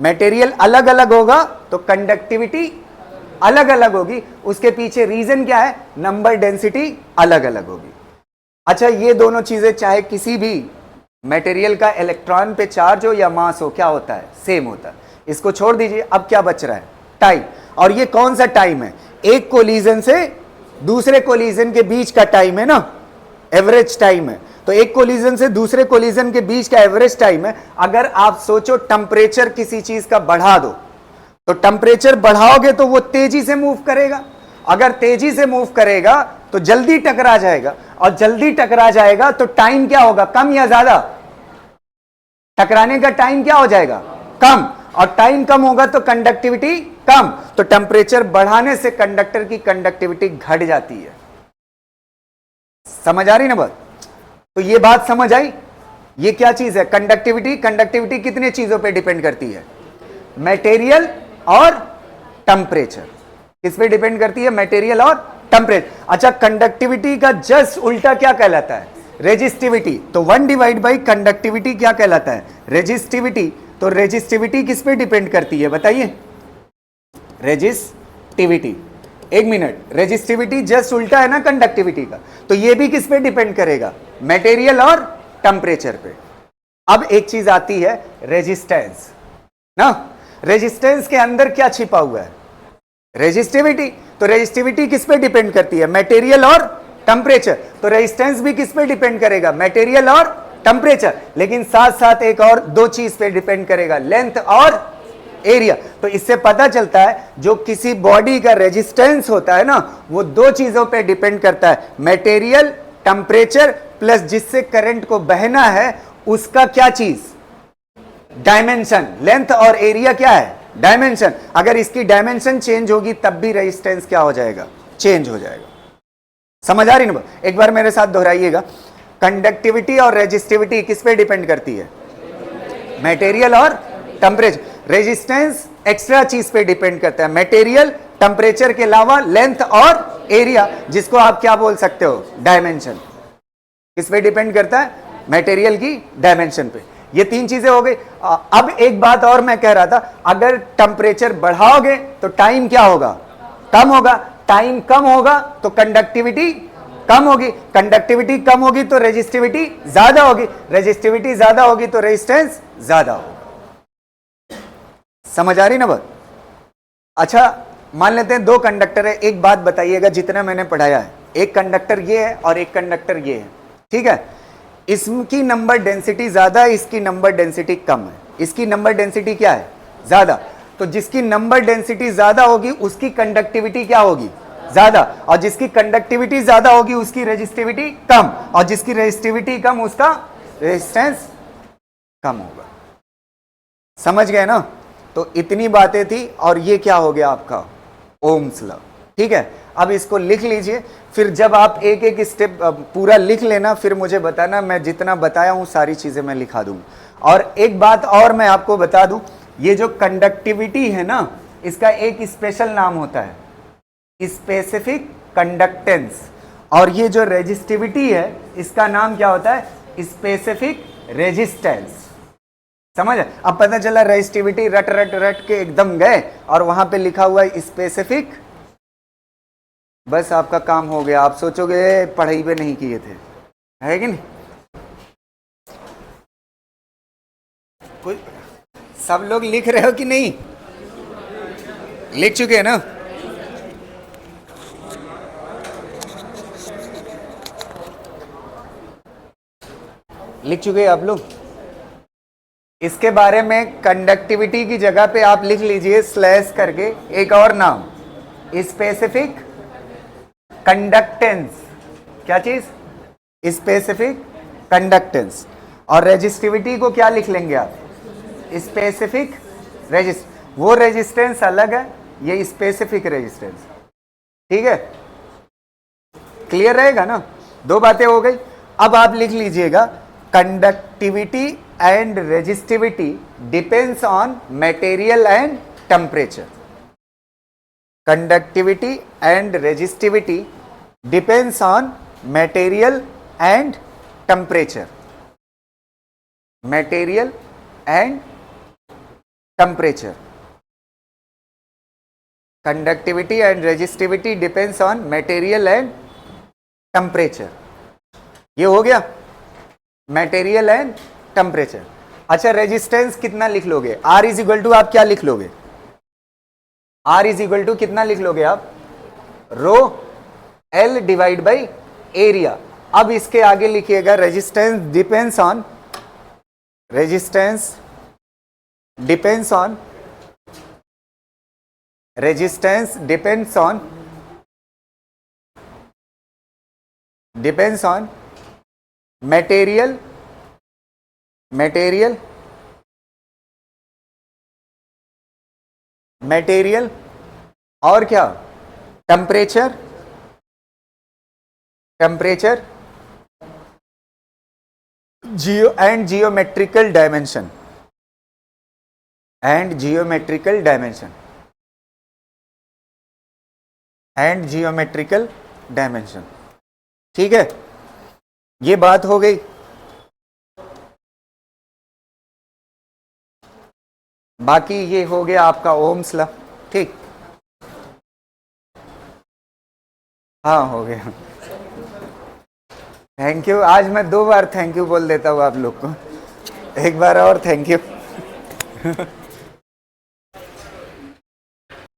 मटेरियल अलग अलग होगा तो कंडक्टिविटी अलग अलग होगी। उसके पीछे रीजन क्या है? नंबर डेंसिटी अलग अलग होगी। अच्छा, ये दोनों चीजें चाहे किसी भी मटेरियल का इलेक्ट्रॉन पे चार्ज हो या मास हो, क्या होता है? सेम होता है। इसको छोड़ दीजिए। अब क्या बच रहा है? टाइम। और ये कौन सा टाइम है? एक कोलिजन से दूसरे कोलिजन के बीच का टाइम है ना, एवरेज टाइम है। तो एक कोलिजन से दूसरे कोलिजन के बीच का एवरेज टाइम है। अगर आप सोचो टेम्परेचर किसी चीज का बढ़ा दो, तो टेम्परेचर बढ़ाओगे तो वो तेजी से मूव करेगा। अगर तेजी से मूव करेगा तो जल्दी टकरा जाएगा, और जल्दी टकरा जाएगा तो टाइम क्या होगा? कम या ज्यादा? टकराने का टाइम क्या हो जाएगा? कम। और टाइम कम होगा तो कंडक्टिविटी कम, तो टेम्परेचर बढ़ाने से कंडक्टर की कंडक्टिविटी घट जाती है। समझ आ रही ना बात? तो ये बात समझ आई? ये क्या चीज है कंडक्टिविटी? कंडक्टिविटी कितने चीजों पे डिपेंड करती है? मटेरियल और टेम्परेचर। किस पे डिपेंड करती है? मटेरियल और टेम्परेचर। अच्छा, कंडक्टिविटी का जस्ट उल्टा क्या कहलाता है? रेजिस्टिविटी। तो 1 डिवाइड बाई कंडक्टिविटी क्या कहलाता है? रेजिस्टिविटी। तो रेजिस्टिविटी किस पे डिपेंड करती है बताइए? रेजिस्टिविटी। एक मिनट, रेजिस्टिविटी जस्ट उल्टा है ना कंडक्टिविटी का, तो ये भी किस पे डिपेंड करेगा? मटेरियल और टेम्परेचर पे। अब एक चीज आती है रेजिस्टेंस ना। रेजिस्टेंस के अंदर क्या छिपा हुआ है? रेजिस्टिविटी। तो रेजिस्टिविटी किस पे डिपेंड करती है? मटेरियल और टेम्परेचर। तो रेजिस्टेंस भी किस पे डिपेंड करेगा? मटेरियल और टेम्परेचर। लेकिन साथ साथ एक और दो चीज पे डिपेंड करेगा, लेंथ और एरिया। तो इससे पता चलता है जो किसी बॉडी का रेजिस्टेंस होता है ना, वो दो चीजों पे डिपेंड करता है, मटेरियल, टेम्परेचर, प्लस जिससे करंट को बहना है उसका क्या चीज? डायमेंशन। लेंथ और एरिया क्या है? डायमेंशन। अगर इसकी डायमेंशन चेंज होगी तब भी रेजिस्टेंस क्या हो जाएगा? चेंज हो जाएगा। समझ आ रही ना? एक बार मेरे साथ दोहराइएगा। कंडक्टिविटी और रेजिस्टिविटी किस पे डिपेंड करती है? मटेरियल और टेम्परेचर। रेजिस्टेंस एक्स्ट्रा चीज पे डिपेंड करता है, मटेरियल, टेम्परेचर के अलावा लेंथ और एरिया, जिसको आप क्या बोल सकते हो? डायमेंशन। किस पे डिपेंड करता है? मटेरियल की डायमेंशन पे। ये तीन चीजें हो गई। अब एक बात और मैं कह रहा था, अगर टेम्परेचर बढ़ाओगे तो टाइम क्या होगा? कम होगा। टाइम कम होगा तो कंडक्टिविटी कम होगी। कंडक्टिविटी कम होगी तो रेजिस्टिविटी ज्यादा होगी। रेजिस्टिविटी ज्यादा होगी तो रेजिस्टेंस ज्यादा होगा। समझ आ रही ना बात? अच्छा, मान लेते हैं दो कंडक्टर है। एक बात बताइएगा, जितना मैंने पढ़ाया है, एक कंडक्टर ये है और एक कंडक्टर ये है, ठीक है? इसकी नंबर डेंसिटी ज्यादा है, इसकी नंबर डेंसिटी कम है। इसकी नंबर डेंसिटी क्या है? ज्यादा। तो जिसकी नंबर डेंसिटी ज्यादा होगी उसकी कंडक्टिविटी क्या होगी? ज्यादा। और जिसकी कंडक्टिविटी ज्यादा होगी उसकी रेजिस्टिविटी कम, और जिसकी रेजिस्टिविटी कम उसका रेजिस्टेंस कम होगा। समझ गए ना? तो इतनी बातें थी, और ये क्या हो गया आपका? Ohm's law. ठीक है, अब इसको लिख लीजिए। फिर जब आप एक एक स्टेप पूरा लिख लेना, फिर मुझे बताना। मैं जितना बताया हूं सारी चीजें मैं लिखा दूंगा। और एक बात और मैं आपको बता दूं, ये जो कंडक्टिविटी है ना, इसका एक स्पेशल नाम होता है, स्पेसिफिक कंडक्टेंस। और ये जो रेजिस्टिविटी है इसका नाम क्या होता है? Specific resistance. समझ? अब पता चला रेजिस्टिविटी रट रट रट के एकदम गए और वहां पे लिखा हुआ है स्पेसिफिक, बस आपका काम हो गया। आप सोचोगे पढ़ाई पे नहीं किए थे, है कि नहीं? कोई सब लोग लिख रहे हो कि नहीं? लिख चुके हैं ना? लिख चुके हैं आप लोग? इसके बारे में कंडक्टिविटी की जगह पे आप लिख लीजिए स्लैश करके एक और नाम, स्पेसिफिक कंडक्टेंस। क्या चीज? Specific conductance. और रेजिस्टिविटी को क्या लिख लेंगे आप? Specific resist. वो रेजिस्टेंस अलग है, ये स्पेसिफिक रेजिस्टेंस। ठीक है, क्लियर रहेगा ना? दो बातें हो गई। अब आप लिख लीजिएगा conductivity and resistivity depends on material and temperature. Conductivity and resistivity depends on material and temperature. Material and temperature. Conductivity and resistivity depends on material and temperature. ये हो गया material and temperature. अच्छा, रेजिस्टेंस कितना लिख लोगे? R इज इक्वल टू आप क्या लिख लोगे? R इज इक्वल टू कितना लिख लोगे आप? रो L डिवाइड बाई एरिया। अब इसके आगे लिखिएगा resistance depends on, resistance depends on, resistance depends on, depends on material, material material, और क्या, temperature, temperature, geometrical dimension, and geometrical dimension, and geometrical dimension. ठीक है, ये बात हो गई। बाकी ये हो गया आपका ओम्स लॉ। ठीक, हाँ हो गया। Thank you. आज मैं 2 बार थैंक यू बोल देता हूँ आप लोग को, एक बार और थैंक यू।